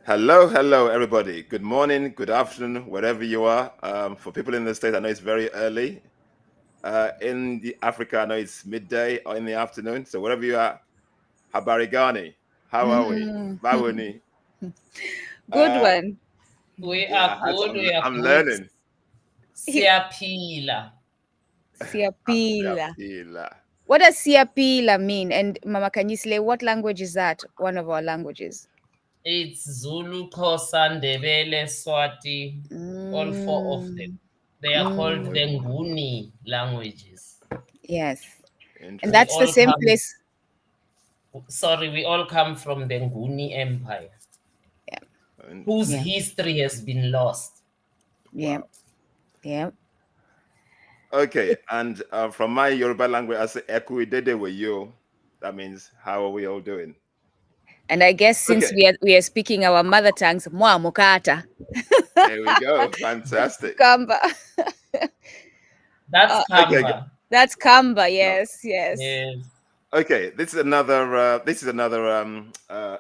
Hello, everybody. Good morning, good afternoon, wherever you are. For people in the States, I know it's very early. In the Africa, I know it's midday or in the afternoon. So wherever you are, habari gani? How are we? Mm. Bawuni. Good one. We Yeah, are good, we are I'm good. learning. Siapila. Siapila. Apila. What does Siapila mean? And Mama Khanyisile, what language is that? One of our languages. It's Zulu, Xhosa, Ndebele, Swati, all four of them. They are called the Nguni languages. Yes. And We that's the Interesting. all same come, place. we all come from the Nguni Empire, whose Yeah. history has been lost. Yeah. Wow. Yeah. Okay, and from my Yoruba language, I say "Eku with you." That means how are we all doing? And I guess since Okay, we are speaking our mother tongues, Mwa Mukata. there we go. Fantastic. Kamba. That's Okay, Kamba. That's Kamba, no. yes, yes. Yes. Okay, this is another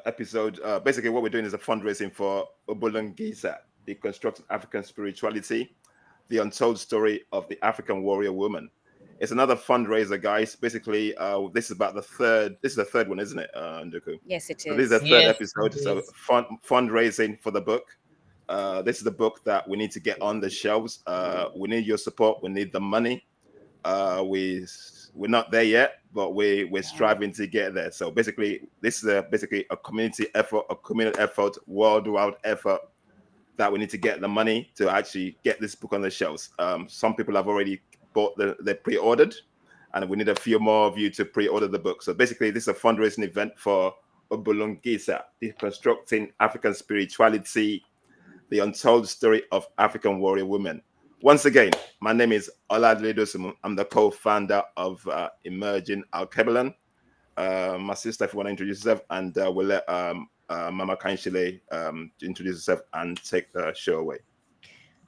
episode. Basically, what we're doing is a fundraising for Ubulungisa, Deconstructing African Spirituality, the untold story of the African warrior woman. It's another fundraiser, guys. Basically, this is about the third. This is the third one, isn't it, Nduku? Yes, it So this is the is. third Yes, episode. it So is. fundraising for the book. This is the book that we need to get on the shelves. We need your support. We need the money. We're not there yet, but we're striving to get there. So basically, this is basically a community effort, worldwide effort that we need to get the money to actually get this book on the shelves. Some people have already bought they pre-ordered, and we need a few more of you to pre-order the book. So basically, this is a fundraising event for Ubulungisa, Deconstructing African Spirituality, the untold story of African warrior women. Once again, my name is Oladile Dosumu. I'm the co-founder of Emerging Alkebulan. My sister, if you want to introduce yourself, and we'll let Mama Khanyisile introduce herself and take the show away.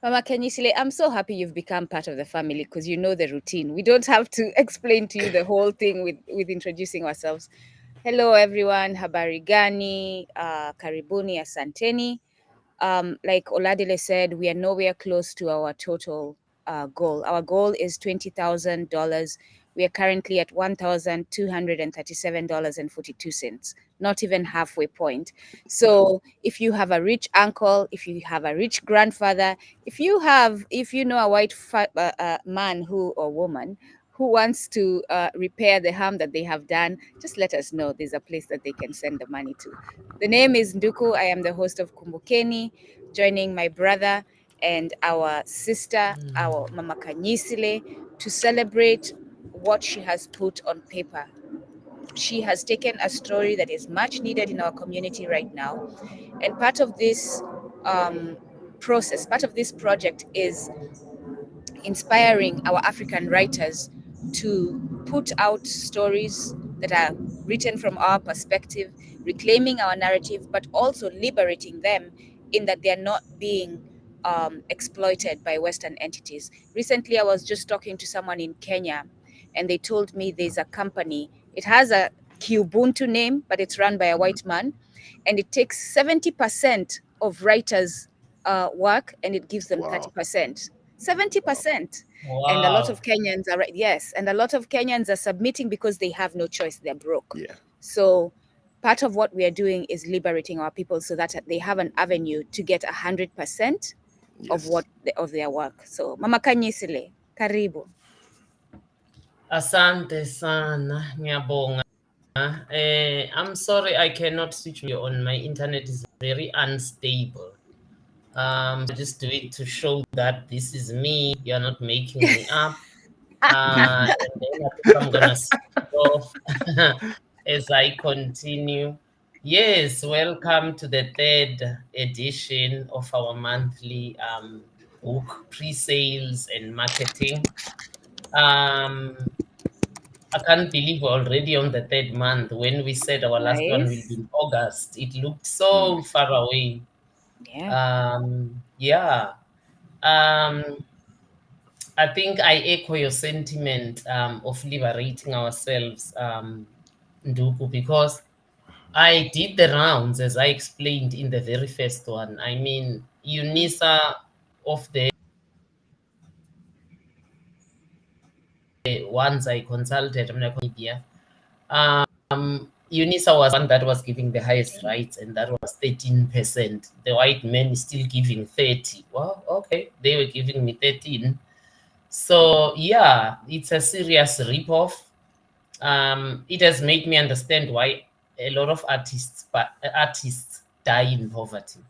Mama Khanyisile, I'm so happy you've become part of the family because you know the routine. We don't have to explain to you the whole thing with introducing ourselves. Hello, everyone. Habari gani, karibuni, asanteni. Like Oladile said, we are nowhere close to our total goal. Our goal is $20,000. We are currently at $1,237.42, not even halfway point. So if you have a rich uncle, if you have a rich grandfather, if you know a white man or woman who wants to repair the harm that they have done, just let us know. There's a place that they can send the money to. The name is Nduku. I am the host of Kumbukeni, joining my brother and our sister, our Mama Khanyisile, to celebrate what she has put on paper. She has taken a story that is much needed in our community right now. And part of this part of this project is inspiring our African writers to put out stories that are written from our perspective, reclaiming our narrative, but also liberating them in that they're not being exploited by Western entities. Recently, I was just talking to someone in Kenya, and they told me there's a company. It has a Kubuntu name, but it's run by a white man, and it takes 70% of writers' work, and it gives them 30%. 70%. And a lot Wow. of Kenyans are yes, and a lot of Kenyans are submitting because they have no choice. They're broke. Yeah. So part of what we are doing is liberating our people so that they have an avenue to get 100% of of their work. So Mama Khanyisile, karibu. Asante sana, ngiyabonga. I'm sorry I cannot switch you on. My internet is very unstable. Just do it to show that this is me. You're not making me up. And then I think I'm gonna switch off as I continue. Yes, welcome to the third edition of our monthly book pre-sales and marketing. I can't believe we're already on the third month. When we said our last one will be Nice. in August, it looked so far away. Yeah. Yeah. I think I echo your sentiment of liberating ourselves, Nduku, because I did the rounds, as I explained in the very first one. I mean, UNISA of the ones I consulted, I'm not media. UNISA was one that was giving the highest rights, and that was 13%. The white men is still giving 30. Well, okay, they were giving me 13. So yeah, it's a serious ripoff. It has made me understand why a lot of artists die in poverty,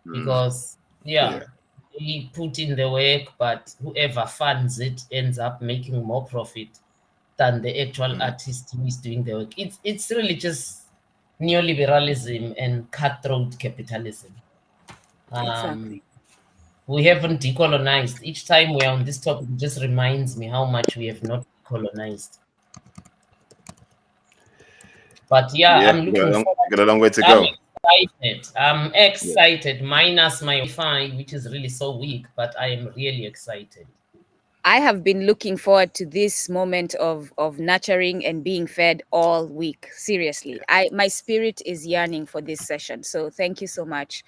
because Yeah. he put in the work, but whoever funds it ends up making more profit than the actual artist who is doing the work. It's really just neoliberalism and cutthroat capitalism. Exactly. We haven't decolonized. Each time we're on this topic, it just reminds me how much we have not colonized. But yeah, Yeah. I'm looking forward. Got a long way to I'm go. excited. I'm excited, minus my Wi-Fi, which is really so weak, but I am really excited. I have been looking forward to this moment of nurturing and being fed all week. Seriously, my spirit is yearning for this session. So thank you so much.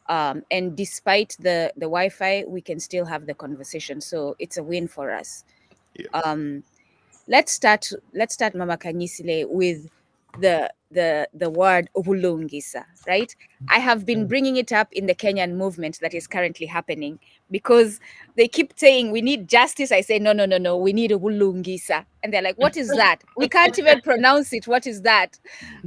And despite the Wi-Fi, we can still have the conversation. So it's a win for us. Yeah. Let's start. Mama Khanyisile, with the word Ubulungisa, right? I have been bringing it up in the Kenyan movement that is currently happening, because they keep saying we need justice. I say no, we need Ubulungisa, and they're like, what is that? We can't even pronounce it. What is that?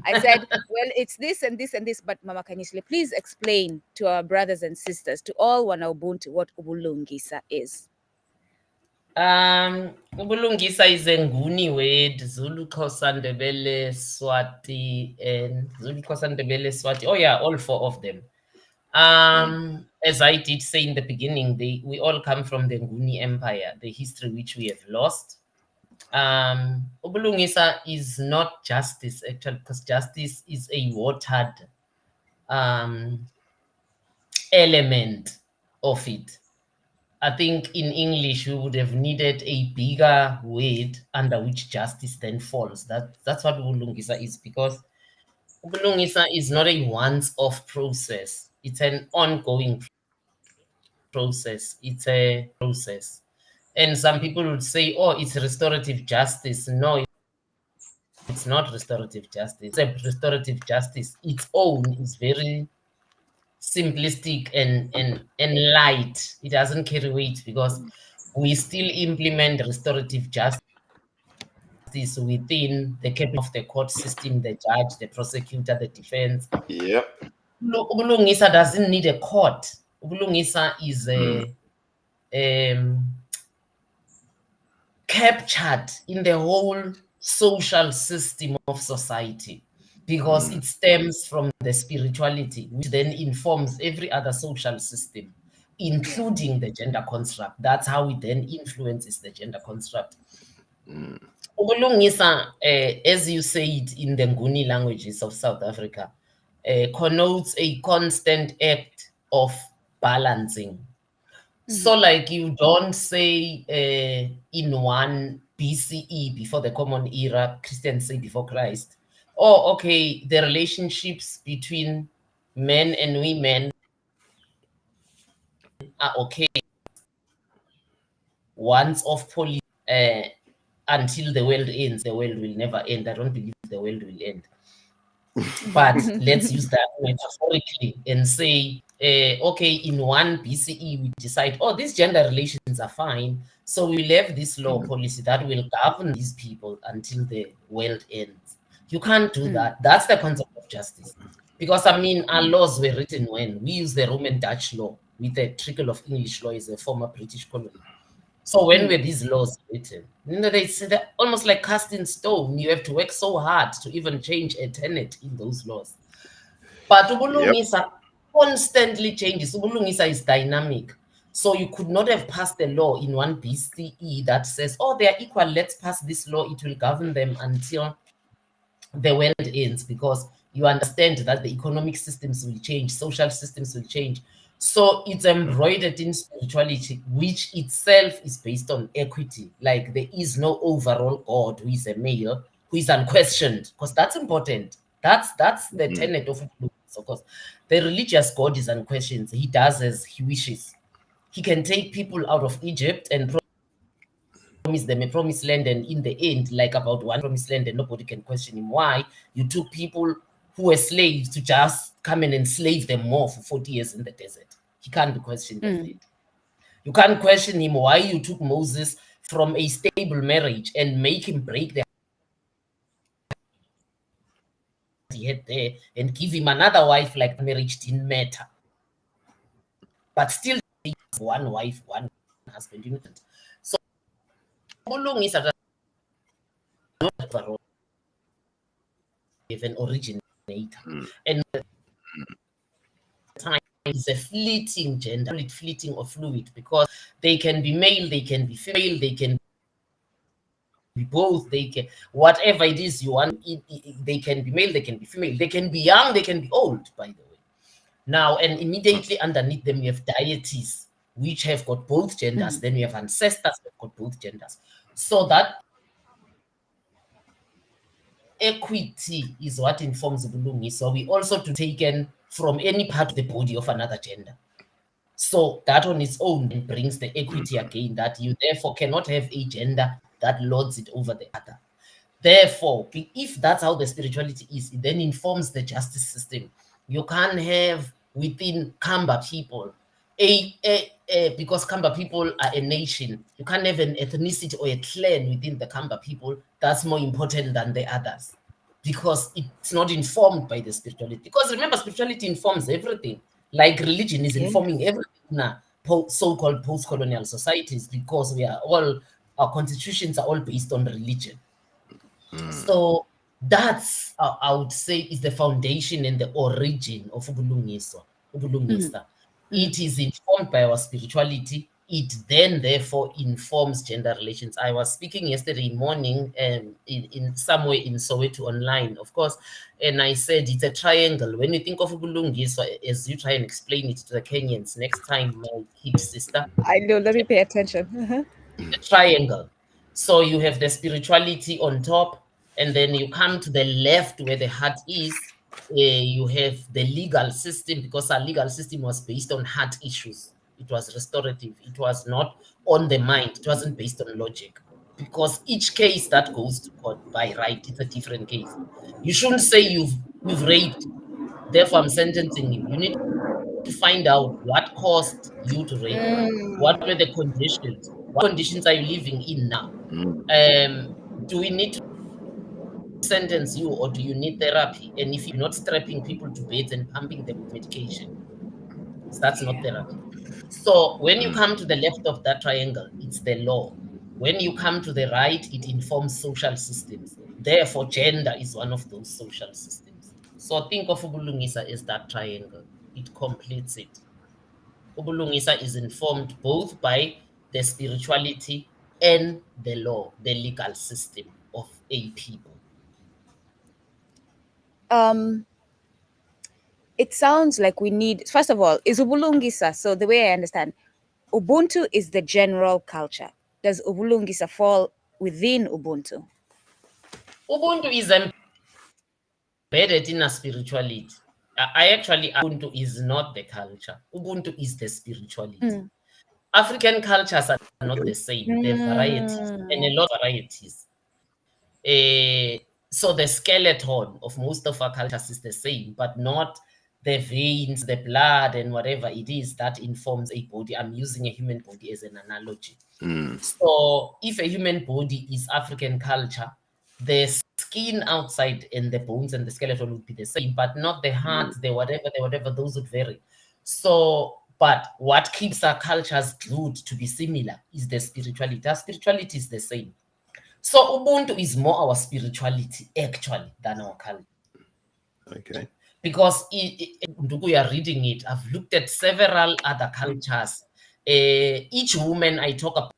I said, well, it's this and this and this. But Mama Khanyisile, please explain to our brothers and sisters, to all wana Ubuntu, what Ubulungisa is. Ubulungisa is a Nguni word, Zulu, Xhosa, Ndebele, Swati, and Zulu, Xhosa, Ndebele, Swati. Oh yeah, all four of them. As I did say in the beginning, we all come from the Nguni Empire, the history which we have lost. Ubulungisa is not justice, actually, because justice is a watered element of it. I think in English we would have needed a bigger word under which justice then falls. That's what Ubulungisa is, because Ubulungisa is not a once-off process. It's an ongoing process. It's a process. And some people would say, oh, it's restorative justice. No, it's not restorative justice. It's restorative justice. Its own is very simplistic and light. It doesn't carry weight, because we still implement restorative justice within the capability of the court system, the judge, the prosecutor, the defense. Yep. Ubulungisa doesn't need a court. Ubulungisa is captured in the whole social system of society, because it stems from the spirituality, which then informs every other social system, including the gender construct. That's how it then influences the gender construct. Ubulungisa, as you said in the Nguni languages of South Africa, connotes a constant act of balancing. So, like, you don't say in 1 BCE, before the Common Era, Christians say before Christ, oh, okay, the relationships between men and women are okay. Once off policy, until the world ends, the world will never end. I don't believe the world will end. But let's use that metaphorically and say, okay, in 1 BCE, we decide, oh, these gender relations are fine. So we will have this law policy that will govern these people until the world ends. You can't do that. That's the concept of justice. Because, I mean, our laws were written when we use the Roman Dutch law with a trickle of English law as a former British colony. So when were these laws written? You know, they're almost like cast in stone. You have to work so hard to even change a tenet in those laws. But Ubulungisa constantly changes. Ubulungisa is dynamic. So you could not have passed a law in 1 BCE that says, oh, they are equal, let's pass this law. It will govern them until the world ends, because you understand that the economic systems will change, social systems will change. So it's embroidered in spirituality, which itself is based on equity. Like, there is no overall God who is a male, who is unquestioned, because that's important. That's the tenet of Ubulungisa. Of course, the religious God is unquestioned. He does as he wishes. He can take people out of Egypt and promise them a promised land, and in the end, like about one promised land, and nobody can question him. Why? You took people who were slaves to just come in and slave them more for 40 years in the desert. He can't be questioned on that. You can't question him why you took Moses from a stable marriage and make him break the he had there and give him another wife like marriage didn't matter. But still, one wife, one husband. You know? So, Ubulungisa does not have a role of an originator. And time is a fleeting gender, fleeting or fluid, because they can be male, they can be female, they can be both, they can, whatever it is you want, they can be male, they can be female, they can be young, they can be old, by the way. Now, and immediately underneath them, you have deities, which have got both genders. Then we have ancestors who have got both genders. So that equity is what informs Ubulungisa. So we also to taken from any part of the body of another gender. So that on its own brings the equity again, that you therefore cannot have a gender that lords it over the other. Therefore, if that's how the spirituality is, it then informs the justice system. You can't have within Kamba people, because Kamba people are a nation, you can't have an ethnicity or a clan within the Kamba people that's more important than the others, because it's not informed by the spirituality. Because remember, spirituality informs everything, like religion is informing everything in a so-called post-colonial societies, because our constitutions are all based on religion. So that's, I would say, is the foundation and the origin of Ubulungisa. It is informed by our spirituality. It then, therefore, informs gender relations. I was speaking yesterday morning in somewhere in Soweto online, of course, and I said it's a triangle. When you think of Ubulungisa, as you try and explain it to the Kenyans next time, my kid sister. I know, let me pay attention. A triangle. So you have the spirituality on top, and then you come to the left where the heart is. You have the legal system, because our legal system was based on heart issues. It was restorative. It was not on the mind. It wasn't based on logic, because each case that goes to court by right, it's a different case. You shouldn't say you've raped, therefore I'm sentencing you. You need to find out what caused you to rape. What were the conditions? What conditions are you living in now? Do we need to sentence you, or do you need therapy? And if you're not strapping people to beds and pumping them with medication, that's not therapy. So when you come to the left of that triangle, it's the law. When you come to the right, it informs social systems. Therefore, gender is one of those social systems. So think of Ubulungisa as that triangle. It completes it. Ubulungisa is informed both by the spirituality and the law, the legal system of a people. It sounds like we need, first of all, is Ubulungisa, so the way I understand, Ubuntu is the general culture. Does Ubulungisa fall within Ubuntu? Ubuntu is embedded in a spirituality. Ubuntu is not the culture. Ubuntu is the spirituality. African cultures are not the same. There are varieties, and a lot of varieties. So the skeleton of most of our cultures is the same, but not the veins, the blood, and whatever it is that informs a body. I'm using a human body as an analogy. So if a human body is African culture, the skin outside and the bones and the skeleton would be the same, but not the heart, the whatever, those would vary. So, but what keeps our cultures glued to be similar is the spirituality. Our spirituality is the same. So Ubuntu is more our spirituality, actually, than our culture. Okay. Because we are reading it, I've looked at several other cultures. Each woman I talk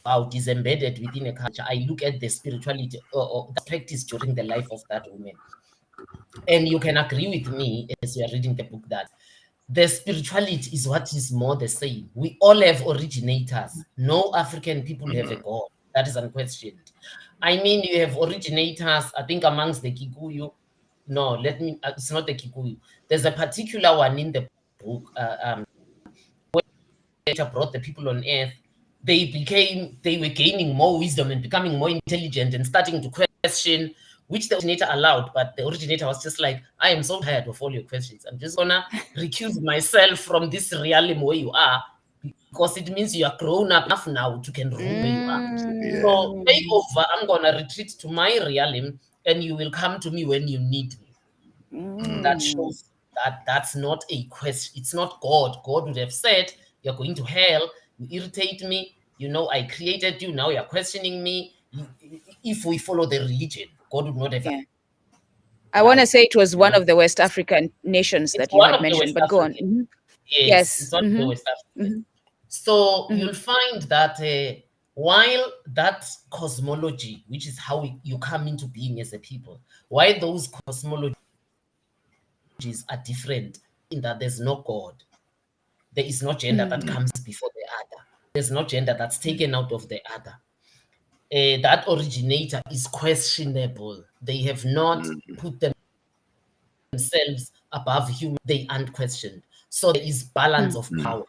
about is embedded within a culture. I look at the spirituality or the practice during the life of that woman. And you can agree with me as you are reading the book that the spirituality is what is more the same. We all have originators. No African people have a God. That is unquestioned. I mean, you have originators, I think, amongst the Kikuyu. no, let me, it's not the Kikuyu. There's a particular one in the book, where brought the people on earth. They were gaining more wisdom and becoming more intelligent and starting to question, which the originator allowed, but the originator was just like, I am so tired of all your questions. I'm just gonna recuse myself from this realm where you are, because it means you are grown up enough now to can rule where you are. So take over, I'm gonna retreat to my realm, and you will come to me when you need me. That shows that that's not a question. It's not God. God would have said, you're going to hell, you irritate me, you know, I created you, now you're questioning me. If we follow the religion, God would not have. Yeah. I want to say it was one of the West African nations It's that you one had of the mentioned, West but go on. African. Yes, Yes. it's one of the West African. So you'll find that while that cosmology, which is how you come into being as a people, while those cosmologies are different in that there's no God, there is no gender that comes before the other, there's no gender that's taken out of the other. That originator is questionable. They have not put themselves above human, they aren't questioned. So there is balance of power.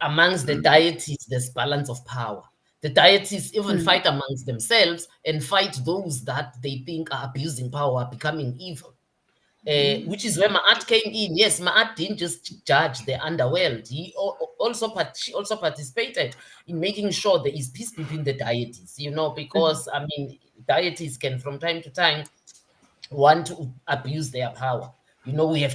Amongst the deities, there's balance of power. The deities even fight amongst themselves and fight those that they think are abusing power, becoming evil. Which is where Ma'at came in. Yes, Ma'at didn't just judge the underworld. She also participated in making sure there is peace between the deities, you know, because, I mean, deities can from time to time want to abuse their power. You know, we have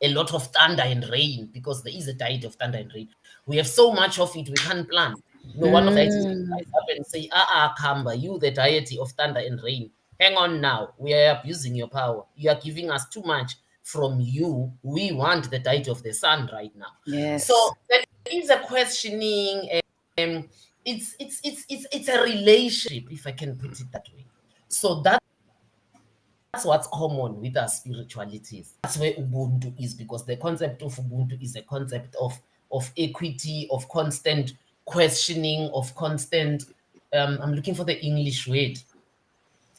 a lot of thunder and rain because there is a deity of thunder and rain. We have so much of it, we can't plan. You know, one of the deities rise up and say, Kamba, you the deity of thunder and rain, hang on now, we are abusing your power. You are giving us too much from you. We want the deity of the sun right now. Yes. So there is a questioning. It's a relationship, if I can put it that way. So that's what's common with our spiritualities. That's where Ubuntu is, because the concept of Ubuntu is a concept of equity, of constant questioning, of constant, I'm looking for the English word.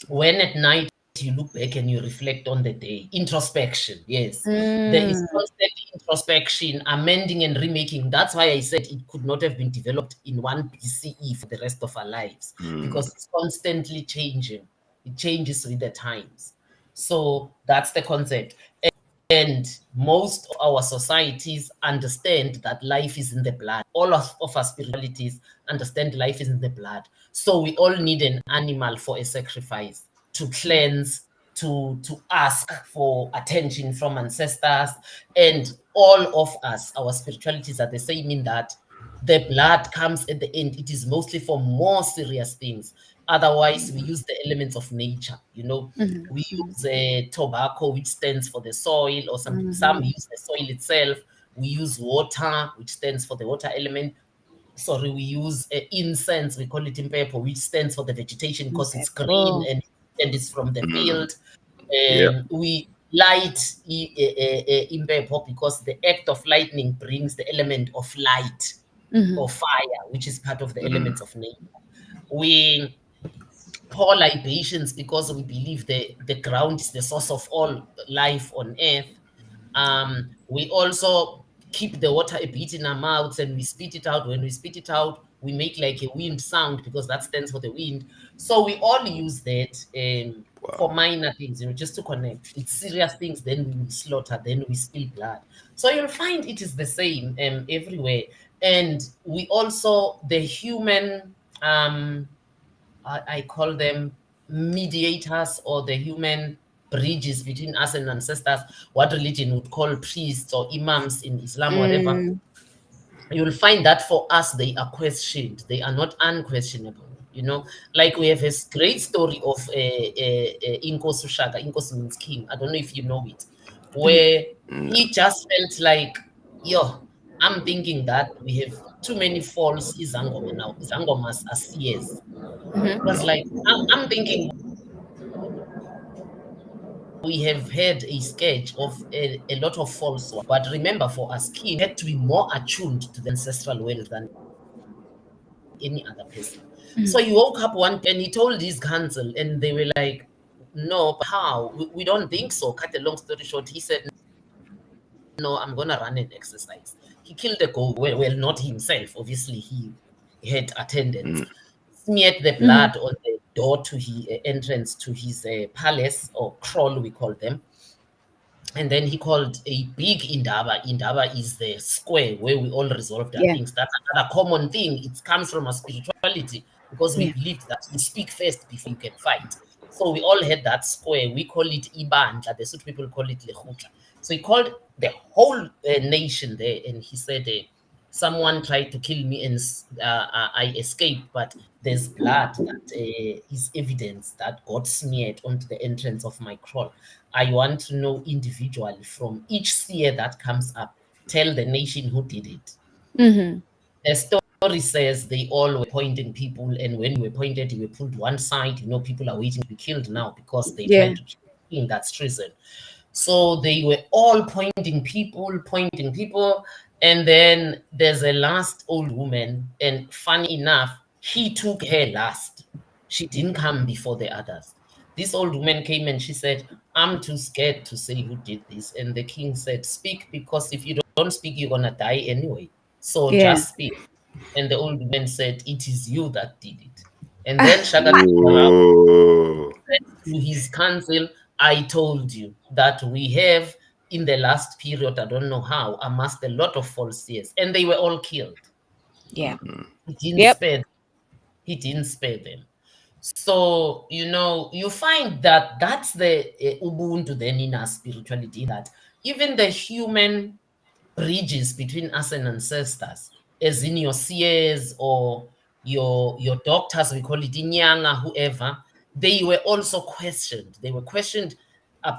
When at night you look back and you reflect on the day, introspection. Yes, there is constant introspection, amending and remaking. That's why I said it could not have been developed in 1 BCE for the rest of our lives, because it's constantly changing. It changes with the times. So that's the concept. And most of our societies understand that life is in the blood. All of our spiritualities understand life is in the blood. So we all need an animal for a sacrifice, to cleanse, to ask for attention from ancestors. And all of us, our spiritualities are the same in that the blood comes at the end. It is mostly for more serious things. Otherwise, we use the elements of nature. You know, we use tobacco, which stands for the soil, or some use the soil itself. We use water, which stands for the water element. Sorry, we use incense, we call it impepo, which stands for the vegetation because it's green and it's from the field. We light impepo because the act of lightning brings the element of light or fire, which is part of the elements of nature. We pour libations because we believe the ground is the source of all life on earth. We also keep the water a bit in our mouths and we spit it out. When we spit it out, we make like a wind sound because that stands for the wind. So we all use that for minor things, you know, just to connect. It's serious things, then we will slaughter, then we spill blood. So you'll find it is the same everywhere. And we also, the human, I call them mediators, or the human bridges between us and ancestors, what religion would call priests or imams in Islam, whatever. You'll find that for us, they are questioned. They are not unquestionable. You know, like we have a great story of Inkosi Shaka. Inkosi means king. I don't know if you know it, where he just felt like, yo, I'm thinking that we have too many false Izangoma now. Izangomas are seers. It was like, I'm thinking we have had a sketch of a lot of false ones. But remember, for us, king had to be more attuned to the ancestral world than any other person. So he woke up one day and he told his council, and they were like, no, but how? We don't think so. Cut a long story short, he said, no, I'm going to run an exercise. He killed a goat. Well, not himself. Obviously, he had attendants. Smeared the blood on the door to his entrance to his palace, or kraal, we call them. And then he called a big indaba. Indaba is the square where we all resolve our things. That's another common thing. It comes from our spirituality, because we believed that you speak first before you can fight. So we all had that square. We call it Ibandla. The Sotho people call it Lekhutra. So he called the whole nation there, and he said, someone tried to kill me, and I escaped, but there's blood that is evidence that got smeared onto the entrance of my kraal. I want to know individually from each seer that comes up, tell the nation who did it. The story says they all were pointing people, and when you were pointed, you were pulled one side. People are waiting to be killed now because they're trying to kill the king. That's treason. So they were all pointing people, and then there's a last old woman, and funny enough, he took her last. She didn't come before the others. This old woman came and she said, I'm too scared to say who did this. And the king said, speak, because if you don't speak, you're going to die anyway. So just speak. And the old woman said, it is you that did it. And then Shaka said to his council, I told you that we have, in the last period, I don't know how, amassed a lot of false seers, and they were all killed. Yeah. He didn't spare them. He didn't spare them. So, you find that that's the Ubuntu then in our spirituality, that even the human bridges between us and ancestors, as in your seers or your doctors, we call it inyanga, whoever, they were also questioned. They were questioned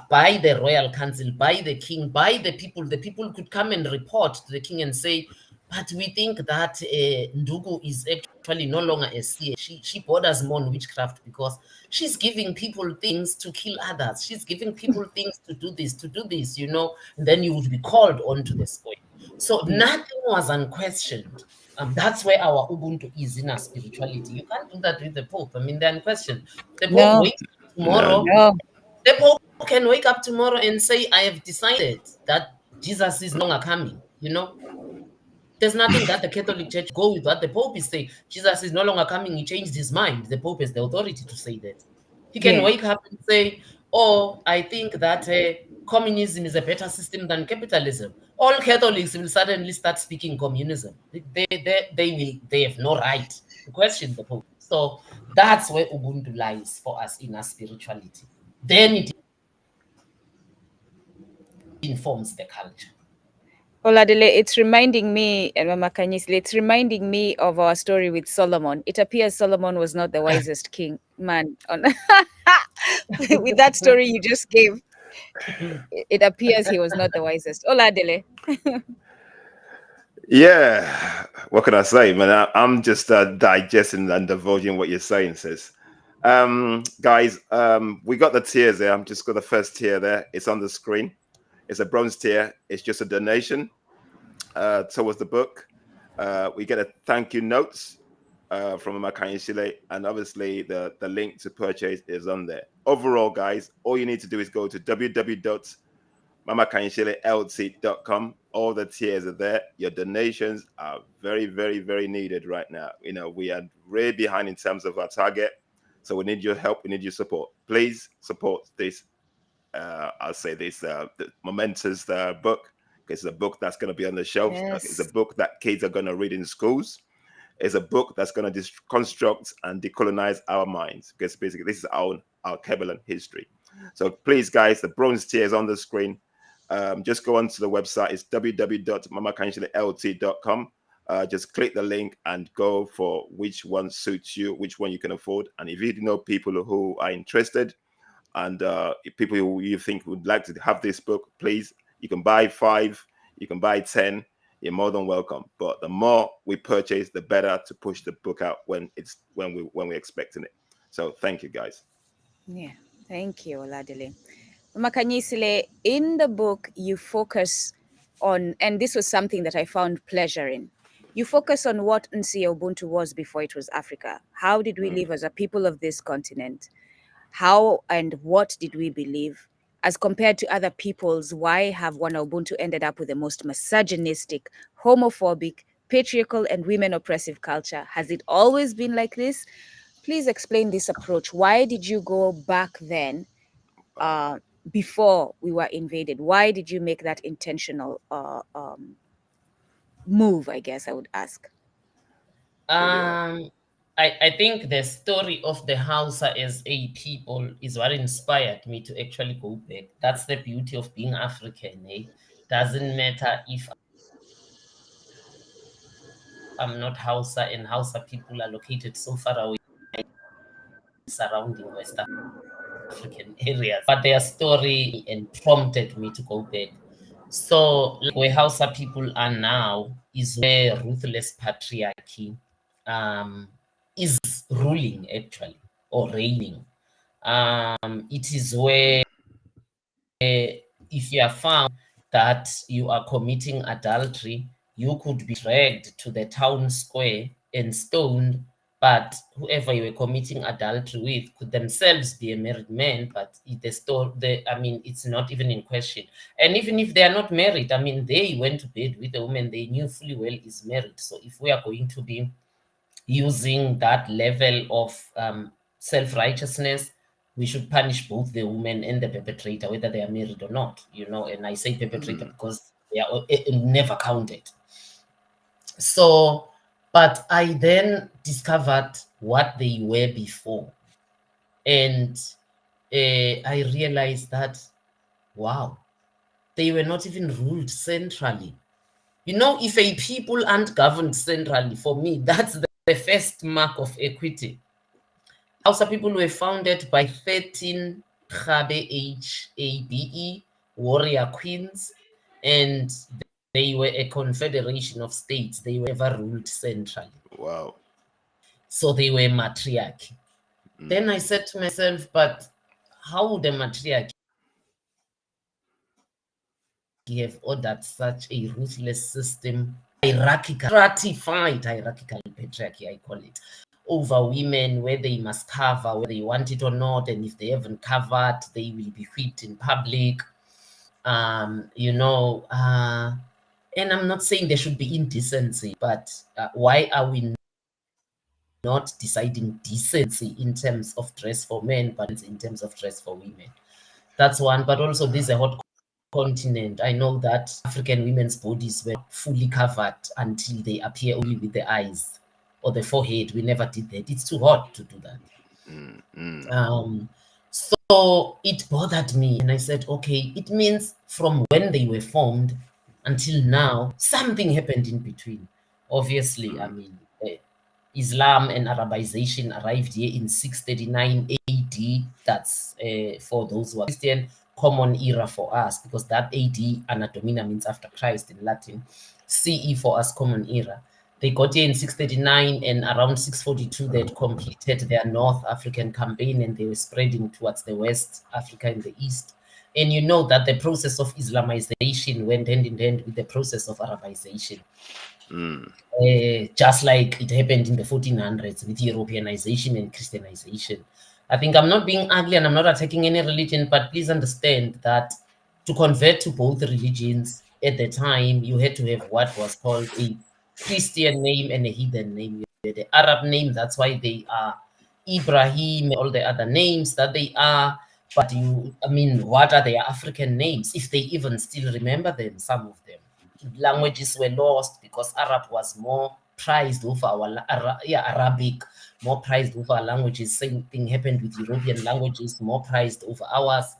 by the royal council, by the king, by the people. The people could come and report to the king and say, but we think that Ndugu is actually no longer a seer. She borders more on witchcraft, because she's giving people things to kill others. She's giving people things to do this, and then you would be called onto the square. So nothing was unquestioned. That's where our Ubuntu is in our spirituality. You can't do that with the Pope. I mean, they're unquestioned. The Pope wakes up tomorrow. The Pope can wake up tomorrow and say, I have decided that Jesus is no longer coming. There's nothing that the Catholic Church go with what the Pope is saying. Jesus is no longer coming. He changed his mind. The Pope has the authority to say that. He can wake up and say, oh, I think that communism is a better system than capitalism. All Catholics will suddenly start speaking communism. They have no right to question the Pope. So that's where Ubuntu lies for us in our spirituality. Then it informs the culture. Oladele, it's reminding me, and Mama Khanyisile, it's reminding me of our story with Solomon. It appears Solomon was not the wisest king man on with that story you just gave. It appears he was not the wisest. Oladele. Yeah, what can I say, man? I'm just digesting and divulging what you're saying, sis. Guys, we got the tiers there. I'm just got the first tier there. It's on the screen. It's a bronze tier. It's just a donation towards the book. We get a thank you notes from Khanyisile, and obviously the link to purchase is on there. Overall, guys, all you need to do is go to www.mamakhanyisile.com. All the tiers are there. Your donations are very, very, very needed right now. We are way behind in terms of our target, so we need your help. We need your support. Please support this. I'll say this the momentous book. It's a book that's going to be on the shelves. Yes. It's a book that kids are going to read in schools. It's a book that's going to deconstruct and decolonize our minds, because basically this is our Kebalan history. So please, guys, the bronze tier is on the screen. Just go onto the website. It's www.mamakhanyisile.com. Just click the link and go for which one suits you, which one you can afford. And if you know people who are interested, and people who you think would like to have this book, please, you can buy 5, you can buy 10. You're more than welcome. But the more we purchase, the better to push the book out when we're expecting it. So thank you, guys. Yeah, thank you, Oladele. Mama Khanyisile, in the book, you focus on, and this was something that I found pleasure in, you focus on what Nsi Ubuntu was before it was Africa. How did we live as a people of this continent? How and what did we believe? As compared to other peoples, why have Wana Ubuntu ended up with the most misogynistic, homophobic, patriarchal, and women oppressive culture? Has it always been like this? Please explain this approach. Why did you go back then, before we were invaded? Why did you make that intentional move, I guess I would ask? I think the story of the Hausa as a people is what inspired me to actually go back. That's the beauty of being African. Doesn't matter if I'm not Hausa and Hausa people are located so far away surrounding West African areas, but their story and prompted me to go back. So, like where Hausa people are now is where ruthless patriarchy is ruling, actually, or reigning. It is where, if you are found that you are committing adultery, you could be dragged to the town square and stoned. But whoever you were committing adultery with could themselves be a married man, but it's not even in question. And even if they are not married, I mean, they went to bed with a woman they knew fully well is married. So if we are going to be using that level of self-righteousness, we should punish both the woman and the perpetrator, whether they are married or not, and I say perpetrator because they are never counted. So, but I then discovered what they were before. And I realized that, wow, they were not even ruled centrally. If a people aren't governed centrally, for me, that's the first mark of equity. Hausa people were founded by 13 Habe warrior queens, and they were a confederation of states. They were never ruled centrally. Wow. So they were matriarchy. Then I said to myself, but how would a matriarchy have ordered such a ruthless system, stratified hierarchical patriarchy, I call it, over women, where they must cover whether they want it or not, and if they haven't covered, they will be whipped in public. And I'm not saying there should be indecency, but why are we not deciding decency in terms of dress for men, but in terms of dress for women? That's one. But also, this is a hot continent. I know that African women's bodies were fully covered until they appear only with the eyes or the forehead. We never did that. It's too hot to do that. So it bothered me, and I said, okay, it means from when they were formed until now, something happened in between. Obviously, I mean, Islam and Arabization arrived here in 639 AD. That's for those who are Christian, common era for us, because that AD, Anno Domini, means after Christ in Latin. CE for us, common era. They got here in 639, and around 642, they had completed their North African campaign, and they were spreading towards the West Africa in the East. And you know that the process of Islamization went hand in hand with the process of Arabization. Just like it happened in the 1400s with Europeanization and Christianization. I think I'm not being ugly and I'm not attacking any religion, but please understand that to convert to both religions at the time, you had to have what was called a Christian name and a heathen name. You had the Arab name, that's why they are Ibrahim, all the other names that they are. But what are their African names? If they even still remember them, some of them. Languages were lost because Arab was more prized over Arabic, more prized over our languages. Same thing happened with European languages, more prized over ours.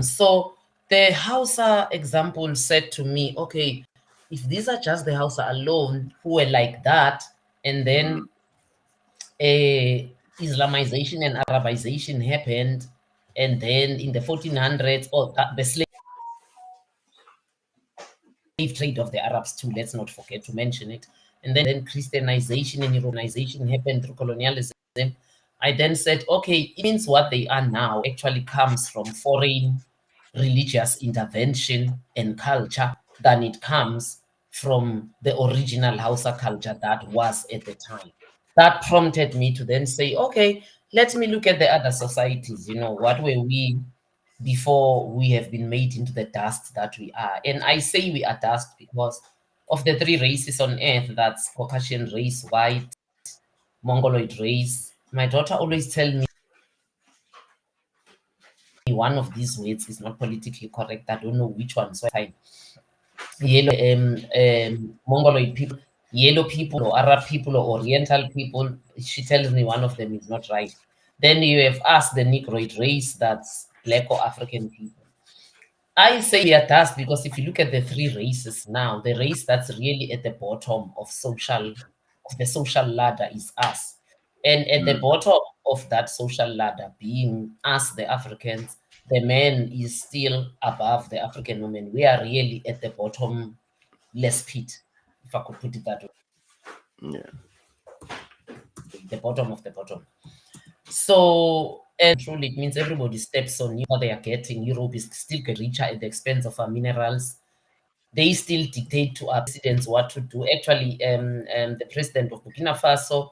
So the Hausa example said to me, okay, if these are just the Hausa alone who were like that, and then Islamization and Arabization happened, and then in the 1400s, the slave trade of the Arabs too, let's not forget to mention it. And then Christianization and Europeanization happened through colonialism. I then said, okay, it means what they are now actually comes from foreign religious intervention and culture than it comes from the original Hausa culture that was at the time. That prompted me to then say, okay, let me look at the other societies. You know, what were we before we have been made into the dust that we are? And I say we are dust because of the three races on earth, that's Caucasian race, white, Mongoloid race. My daughter always tell me one of these words is not politically correct. I don't know which one. So I yellow Mongoloid people, yellow people, or Arab people, or Oriental people. She tells me one of them is not right. Then you have asked the Negroid race, that's black or African people. I say we are dust because if you look at the three races now, the race that's really at the bottom of the social ladder is us. And at the bottom of that social ladder, being us, the Africans, the man is still above the African woman. We are really at the bottom less pit, if I could put it that way. Yeah. The bottom of the bottom. So, and truly, it means everybody steps on what they are getting. Europe is still getting richer at the expense of our minerals. They still dictate to our presidents what to do. Actually, the president of Burkina Faso,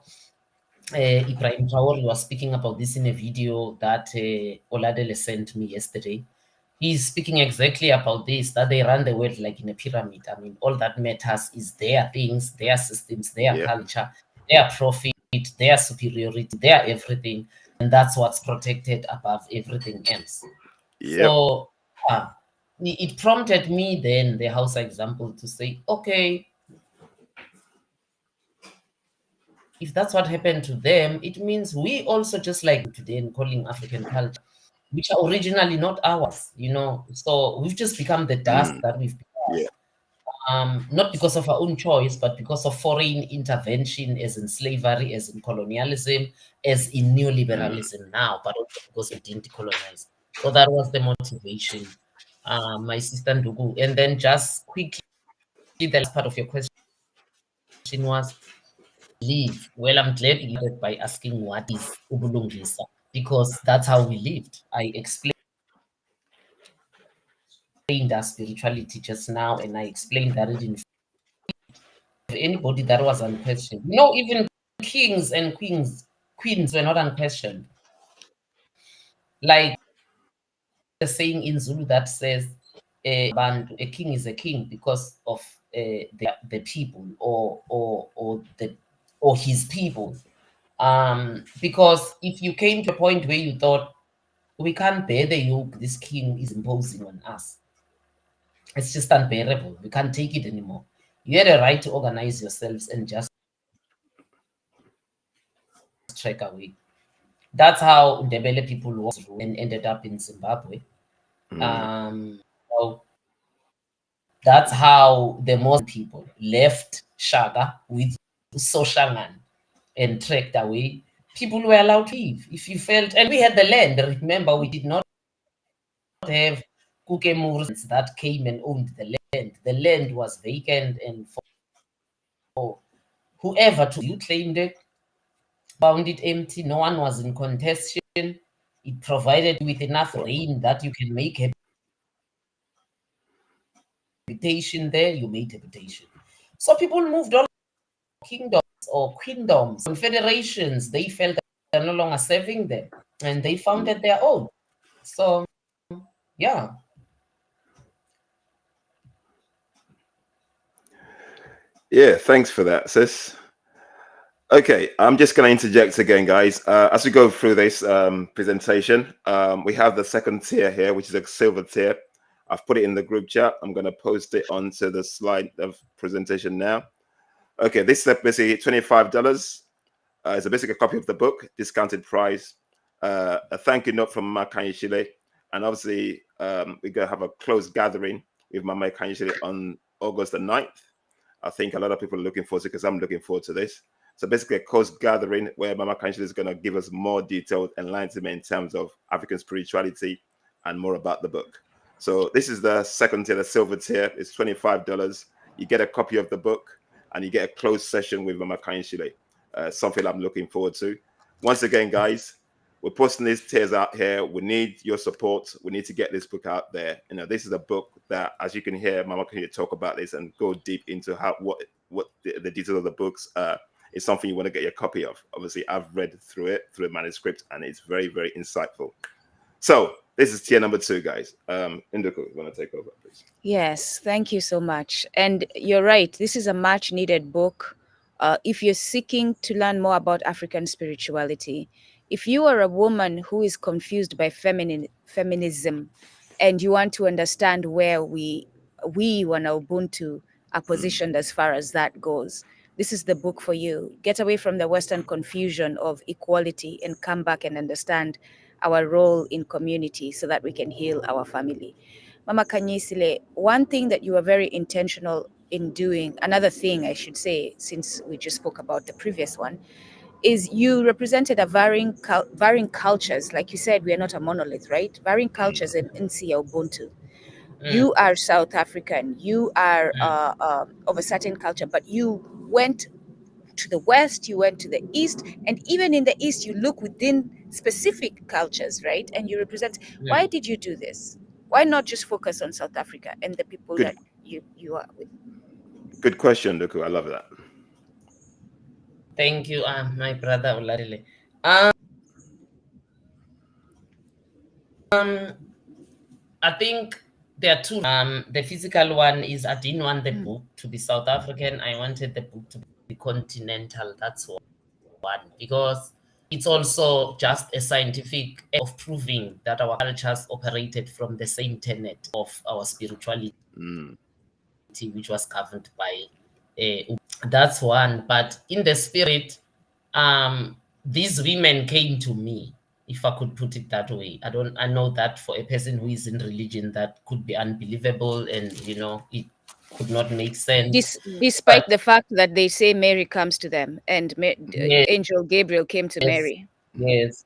Ibrahim Traore, was speaking about this in a video that Oladele sent me yesterday. He's speaking exactly about this, that they run the world like in a pyramid. I mean, all that matters is their things, their systems, their culture, their profit, their superiority, their everything. And that's what's protected above everything else. So it prompted me then, the Hausa example, to say, okay, if that's what happened to them, it means we also just like today in calling African culture, which are originally not ours, you know. So we've just become the dust that we've become. Not because of our own choice, but because of foreign intervention, as in slavery, as in colonialism, as in neoliberalism now, but also because we didn't decolonize. So that was the motivation, my sister Ndugu. And then just quickly, the last part of your question was live. Well, I'm glad you ended by asking what is Ubulungisa, because that's how we lived. I explained our spirituality just now, and I explained that it didn't anybody that was unquestioned. You know, even kings and queens were not unquestioned. Like the saying in Zulu that says, a king is a king because of the people or his people. Because if you came to a point where you thought we can't bear the yoke this king is imposing on us, it's just unbearable. We can't take it anymore. You had a right to organize yourselves and just trek away. That's how Ndebele people was and ended up in Zimbabwe. So that's how the most people left Shaka with Soshangan and trekked away. People were allowed to leave if you felt, and we had the land. Remember, we did not have Kukemurs that came and owned the land. The land was vacant, and for whoever you claimed it, found it empty. No one was in contestation. It provided with enough rain that you can make habitation there. You made habitation. So people moved all kingdoms or queendoms, confederations. They felt that they're no longer serving them, and they founded their own. So, yeah. Yeah, thanks for that, sis. Okay, I'm just going to interject again, guys. As we go through this presentation, we have the second tier here, which is a silver tier. I've put it in the group chat. I'm going to post it onto the slide of presentation now. Okay, this is basically $25. It's basically a copy of the book, discounted price, a thank you note from Mama Khanyisile, and obviously we're going to have a close gathering with Mama Khanyisile on August the 9th. I think a lot of people are looking forward to it because I'm looking forward to this. So basically a close gathering where Mama Khanyisile is going to give us more detailed enlightenment in terms of African spirituality and more about the book. So this is the second tier, the silver tier. It's $25. You get a copy of the book and you get a closed session with Mama Khanyisile. Something I'm looking forward to. Once again, guys, we're posting these tiers out here. We need your support. We need to get this book out there. You know, this is a book that, as you can hear, Mama can talk about this and go deep into what the details of the books. it's something you want to get your copy of. Obviously, I've read through the manuscript, and it's very, very insightful. So this is tier number 2, guys. Induku, you want to take over, please? Yes, thank you so much. And you're right, this is a much needed book. If you're seeking to learn more about African spirituality, if you are a woman who is confused by feminism, and you want to understand where we Wana Ubuntu are positioned as far as that goes, this is the book for you. Get away from the Western confusion of equality and come back and understand our role in community so that we can heal our family. Mama Khanyisile, one thing that you were very intentional in doing, another thing I should say, since we just spoke about the previous one, is you represented a varying cultures. Like you said, we are not a monolith, right? Varying cultures in Nsiya Ubuntu. You are South African, you are of a certain culture, but you went to the west, you went to the east, and even in the east, you look within specific cultures, right? And you represent. Why did you do this? Why not just focus on South Africa and the people that you are with? Good question, Duku. I love that. Thank you, my brother Oladile. I think there are two. The physical one is I didn't want the book to be South African. I wanted the book to be continental. That's one, because it's also just a scientific of proving that our cultures operated from the same tenet of our spirituality, which was governed by that's one. But in the spirit, these women came to me, if I could put it that way. I know that for a person who is in religion, that could be unbelievable, and it could not make sense. Despite the fact that they say Mary comes to them, and yes, Angel Gabriel came to Mary. Yes.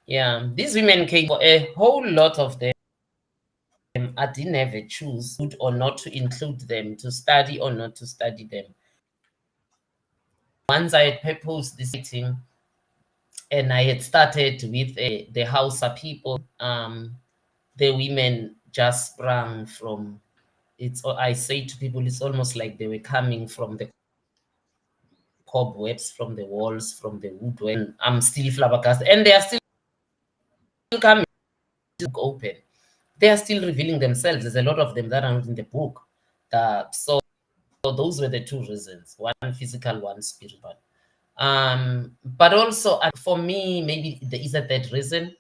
Yeah, these women came for a whole lot of them. I didn't have a choose or not to include them, to study or not to study them. Once I had proposed this meeting, and I had started with the Hausa people, the women just sprang from it's. I say to people, it's almost like they were coming from the cobwebs, from the walls, from the wood. When I'm still flabbergasted, and they are still coming to open. They are still revealing themselves. There's a lot of them that are not in the book. So those were the two reasons: one physical, one spiritual. But also for me, maybe there is a third reason.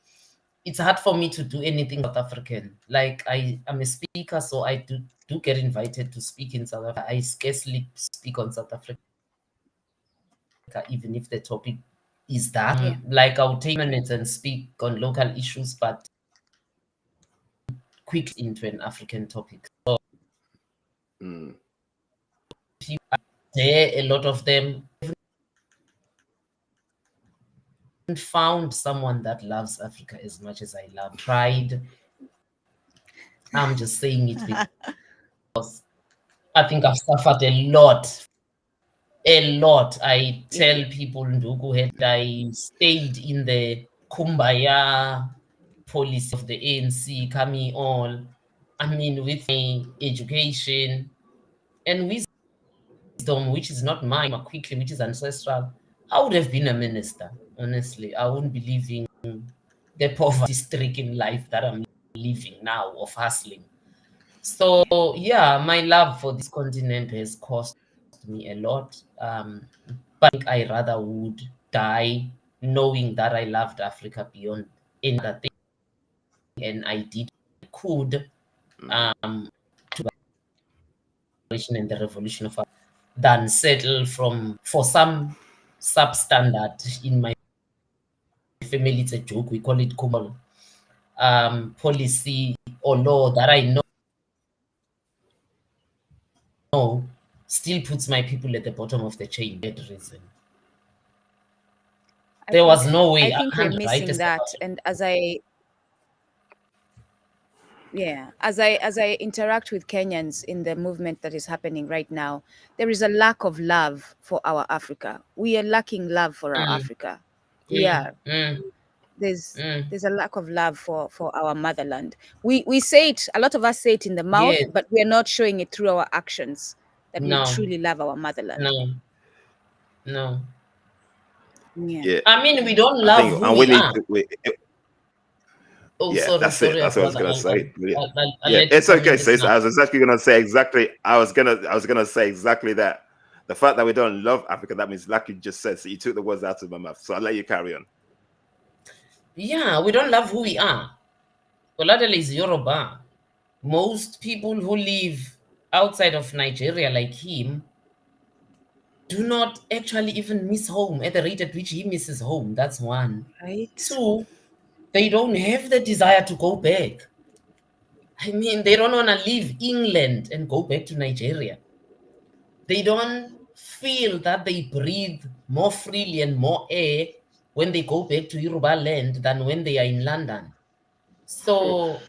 It's hard for me to do anything South African. Like I'm a speaker, so I do get invited to speak in South Africa. I scarcely speak on South Africa, even if the topic is that. Like I'll take minutes and speak on local issues, but quick into an African topic. So there, a lot of them found someone that loves Africa as much as I love pride. I'm just saying it because I think I've suffered a lot. I tell people, Ndugu, I stayed in the Kumbaya policy of the ANC, coming on. I mean, with my education and wisdom, which is not mine, quickly, which is ancestral, I would have been a minister. Honestly, I wouldn't be living the poverty-stricken life that I'm living now of hustling. So yeah, my love for this continent has cost me a lot. But I think I rather would die knowing that I loved Africa beyond any other thing, and I did what I could to and the revolution of Africa, than settle for some substandard in my family. It's a joke. We call it Kumbal policy or law that I know still puts my people at the bottom of the chain. That reason. There was no way I think we're missing that. And as I interact with Kenyans in the movement that is happening right now, there is a lack of love for our Africa. We are lacking love for our Africa. We are. There's a lack of love for our motherland. We say it, a lot of us say it in the mouth, but we're not showing it through our actions. that we No. truly love our motherland. No. Yeah. I mean, we don't I love think, who and we need are. to. Oh, Yeah, sorry, that's it. That's what I was brother. gonna say. Brilliant. I'll Yeah, let you it's come okay, in sis. now. I was exactly gonna say exactly. I was gonna say exactly that. The fact that we don't love Africa, that means, like you just said, so you took the words out of my mouth. So I'll let you carry on. Yeah, we don't love who we are. Oladele is Yoruba. Most people who live outside of Nigeria, like him, do not actually even miss home at the rate at which he misses home. That's one. Right. Two, they don't have the desire to go back. I mean, they don't want to leave England and go back to Nigeria. They don't feel that they breathe more freely and more air when they go back to Yoruba land than when they are in London. So,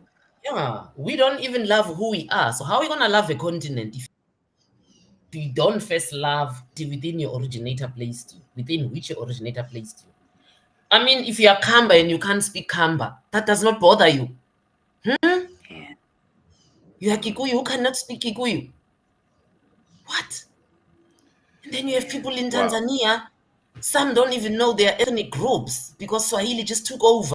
yeah, we don't even love who we are. So how are we going to love a continent if you don't first love within your originator placed you, within which your originator placed you? I mean, if you are Kamba and you can't speak Kamba, that does not bother you. Yeah. You are Kikuyu who cannot speak Kikuyu. What? And then you have people in Wow. Tanzania, some don't even know their ethnic groups because Swahili just took over.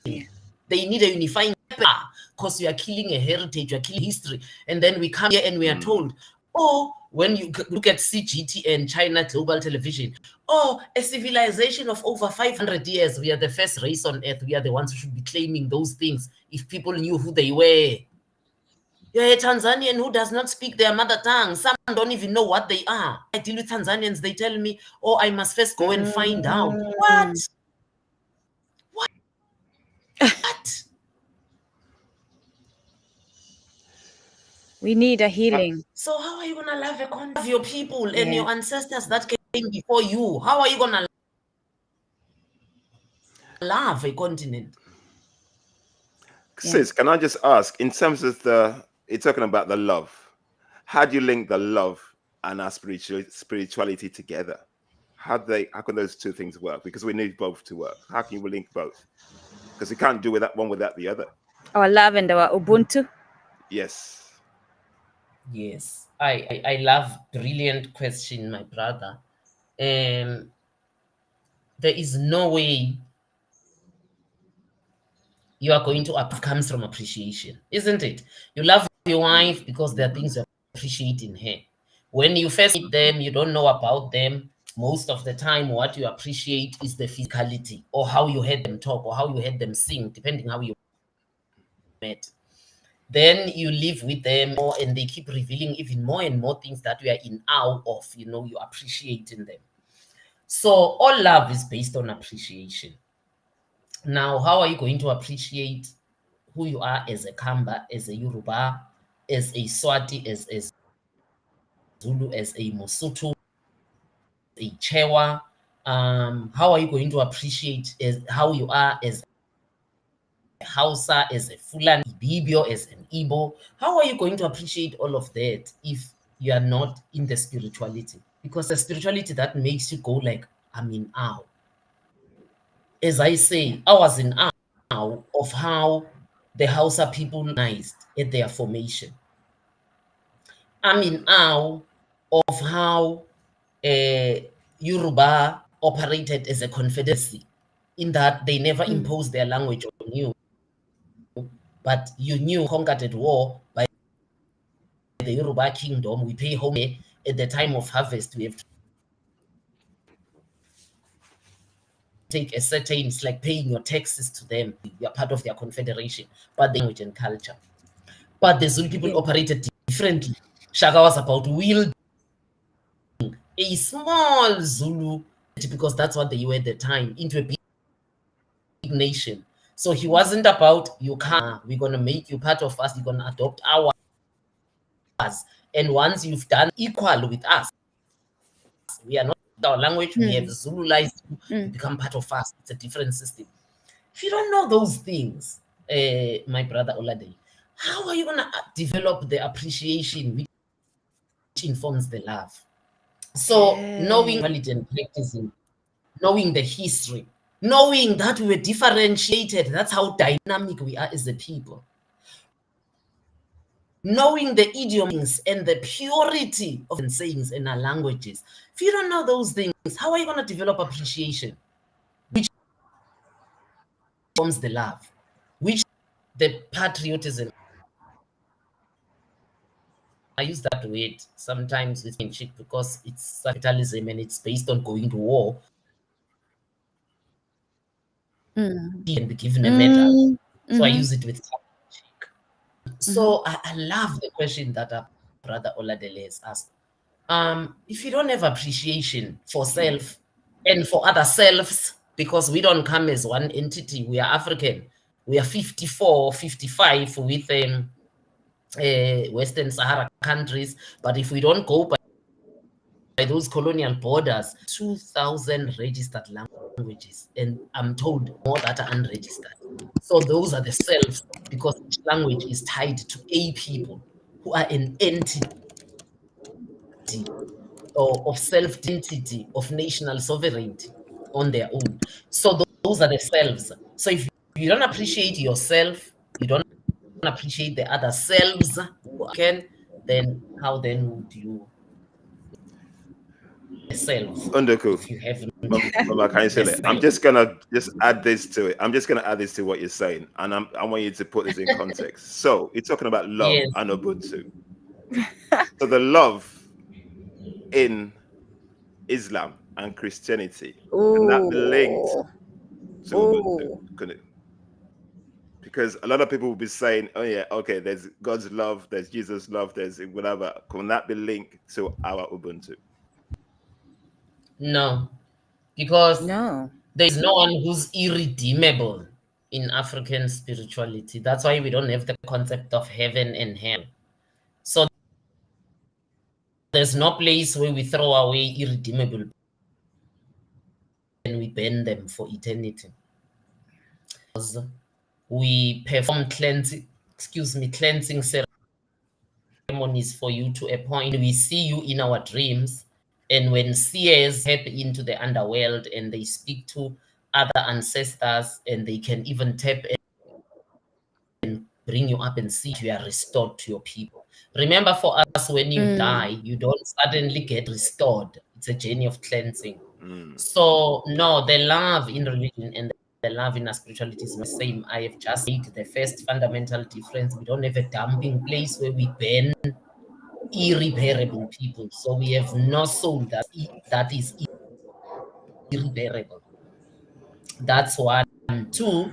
Yeah. They need a unifying because you are killing a heritage, you are killing history. And then we come here and we are told, oh, when you look at CGT and China Global Television, oh, a civilization of over 500 years. We are the first race on earth. We are the ones who should be claiming those things if people knew who they were. You're a Tanzanian who does not speak their mother tongue. Some don't even know what they are. I deal with Tanzanians. They tell me, oh, I must first go and find out. What? What? We need a healing. So how are you going to love your people and your ancestors that came before you? How are you going to love a continent? Sis, can I just ask, in terms of you're talking about the love, how do you link the love and our spirituality together? How can those two things work? Because we need both to work. How can you link both? Because we can't do one without the other. Our love and our Ubuntu. Yes. Yes, I love brilliant question, my brother. There is no way you are going to comes from appreciation, isn't it? You love your wife because there are things you appreciate in her. When you first meet them, you don't know about them. Most of the time, what you appreciate is the physicality or how you heard them talk or how you heard them sing, depending how you met. Then you live with them more and they keep revealing even more and more things that we are in awe of, you appreciating them. So all love is based on appreciation. Now, how are you going to appreciate who you are as a Kamba, as a Yoruba, as a Swati, as a Zulu, as a Mosotho, a Chewa? How are you going to appreciate how you are as a Hausa, as a Fulani, Ibibio, as an Igbo? How are you going to appreciate all of that if you are not in the spirituality? Because the spirituality that makes you go like, I'm in awe. As I say, I was in awe of how the Hausa people organized at their formation. I'm in awe of how Yoruba operated as a confederacy, in that they never imposed their language on you, but you knew conquered at war by the Yoruba kingdom. We pay home at the time of harvest. We have to take a certain, it's like paying your taxes to them. You are part of their confederation, but the language and culture. But the Zulu people operated differently. Shaka was about wielding a small Zulu, because that's what they were at the time, into a big nation. So he wasn't about, you can't, we're going to make you part of us, you're going to adopt ours. And once you've done equal with us, we are not our language, we have Zululized, you become part of us. It's a different system. If you don't know those things, my brother Olade, how are you going to develop the appreciation which informs the love? So knowing and practicing, knowing the history, knowing that we were differentiated. That's how dynamic we are as a people. Knowing the idioms and the purity of sayings in our languages. If you don't know those things, how are you going to develop appreciation? Which forms the love, which the patriotism. I use that word sometimes with kinship because it's capitalism and it's based on going to war. He can be given a medal. So I use it with So I love the question that our brother Oladele has asked. If you don't have appreciation for self and for other selves, because we don't come as one entity, we are African. We are 54, 55 with Western Sahara countries. But if we don't go by those colonial borders, 2,000 registered languages, and I'm told more that are unregistered. So those are the selves, because each language is tied to a people who are an entity or of self-identity, of national sovereignty on their own. So those are the selves. So if you don't appreciate yourself, you don't appreciate the other selves who can, then how then would you self if you have Mama Khanyisile, I'm just gonna add this to it. I'm just gonna add this to what you're saying, and I want you to put this in context. So you're talking about love and Ubuntu. So the love in Islam and Christianity, can that be linked to Ubuntu? Could it? Because a lot of people will be saying, "Oh yeah, okay, there's God's love, there's Jesus' love, there's whatever." Can that be linked to our Ubuntu? No, because there's no one who's irredeemable in African spirituality. That's why we don't have the concept of heaven and hell. So there's no place where we throw away irredeemable and we burn them for eternity. We perform cleansing ceremonies for you to a point. We see you in our dreams. And when seers tap into the underworld and they speak to other ancestors, and they can even tap and bring you up and see you are restored to your people. Remember, for us, when you die, you don't suddenly get restored. It's a journey of cleansing. So no, the love in religion and the love in our spirituality is the same. I have just made the first fundamental difference. We don't have a dumping place where we burn irreparable people. So we have no soul that is irreparable. That's one. Two,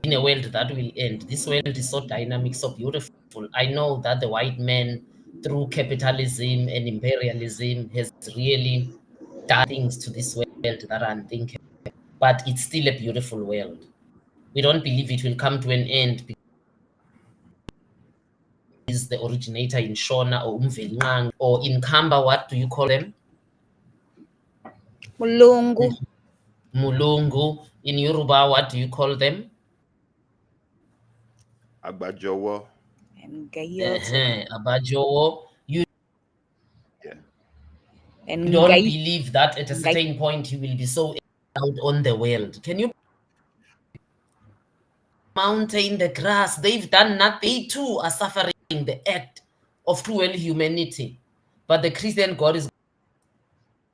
in a world that will end. This world is so dynamic, so beautiful. I know that the white man, through capitalism and imperialism, has really done things to this world that are unthinkable. But it's still a beautiful world. We don't believe it will come to an end because is the originator in Shona or Umvelingang or in Kamba. What do you call them? Mulungu. Mulungu. In Yoruba, what do you call them? Agbajowo. Abajowo. You don't believe that at a certain point you will be so out on the world. Can you mountain the grass? They've done nothing. They too are suffering the act of cruel humanity. But the Christian God is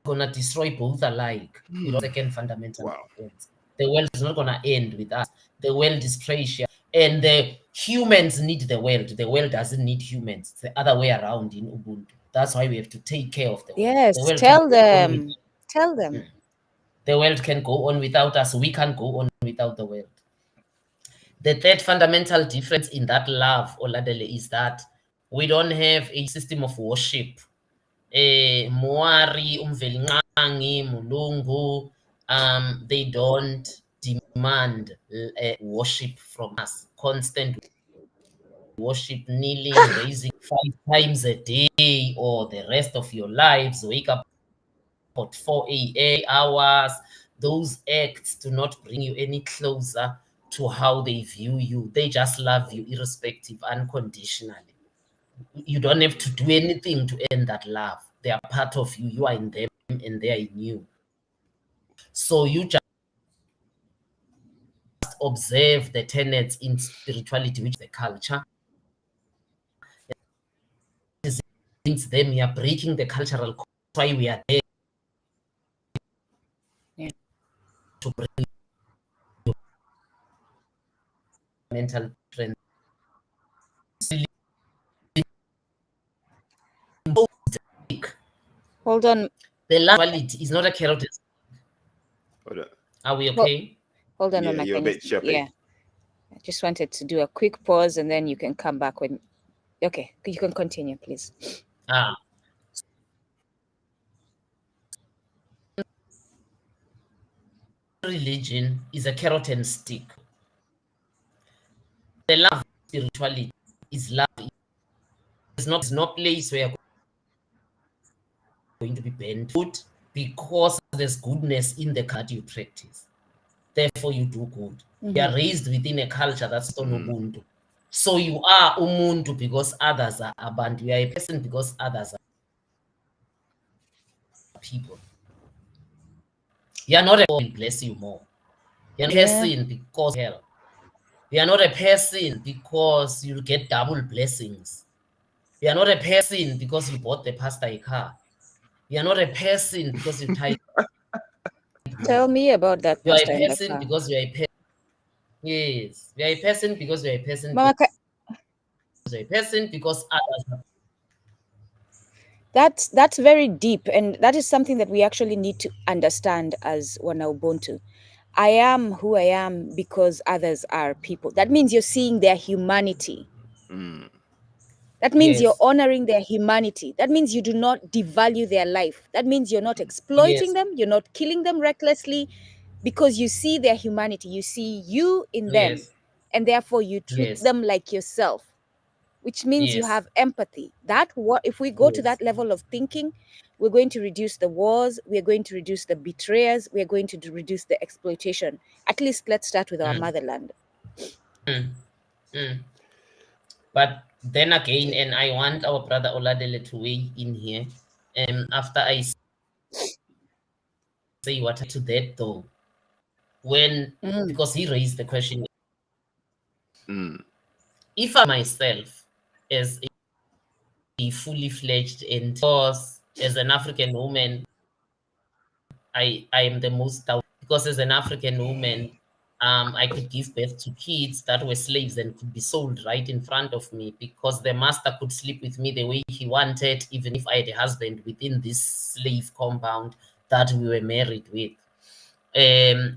gonna destroy both alike. We don't second fundamental words. The world is not gonna end with us. The world is precious. And the humans need the world. The world doesn't need humans. It's the other way around in Ubuntu. That's why we have to take care of the world. Yes, the world tell them. Tell them. The world can go on without us. We can't go on without the world. The third fundamental difference in that love, Oladele, is that we don't have a system of worship. Moari, Umvelingangi, Mulungu, they don't demand worship from us. Constant worship, kneeling, raising 5 times a day or the rest of your lives. Wake up at 4 hours. Those acts do not bring you any closer to how they view you. They just love you irrespective, unconditionally. You don't have to do anything to earn that love. They are part of you. You are in them and they are in you. So you observe the tenets in spirituality, which is the culture. Them, we are breaking the cultural code. That's why we are there to bring mental trends. Hold on. The last quality is not a carrot. Are we okay? Hold on, yeah, you're a bit choppy. Yeah, I just wanted to do a quick pause, and then you can come back when. Okay, you can continue, please. Religion is a carrot and stick. The love spirituality is love. There's no place where you're going to be bent foot because there's goodness in the card you practice. Therefore, you do good. You are raised within a culture that's on Ubuntu. So you are umuntu because others are abantu. You are a person because others are people. You are not a person bless you more. You are a person because hell. You are not a person because you get double blessings. You are not a person because you bought the pastor a car. You are not a person because you tied. Tell me about that. You are a person because you are a person. Yes, you are a person because you are a person. Mama, you're a person because others are. That's very deep, and that is something that we actually need to understand as Wana Ubuntu. I am who I am because others are people. That means you're seeing their humanity. That means you're honoring their humanity. That means you do not devalue their life. That means you're not exploiting them. You're not killing them recklessly because you see their humanity. You see you in them, and therefore you treat them like yourself, which means you have empathy. If we go to that level of thinking, we're going to reduce the wars, we're going to reduce the betrayers, we're going to reduce the exploitation. At least let's start with our motherland. But then again, and I want our brother Oladele to weigh in here. After I say what to that though, because he raised the question, if I myself as a fully fledged and because as an African woman, I am the most doubtful because as an African woman, I could give birth to kids that were slaves and could be sold right in front of me because the master could sleep with me the way he wanted, even if I had a husband within this slave compound that we were married with.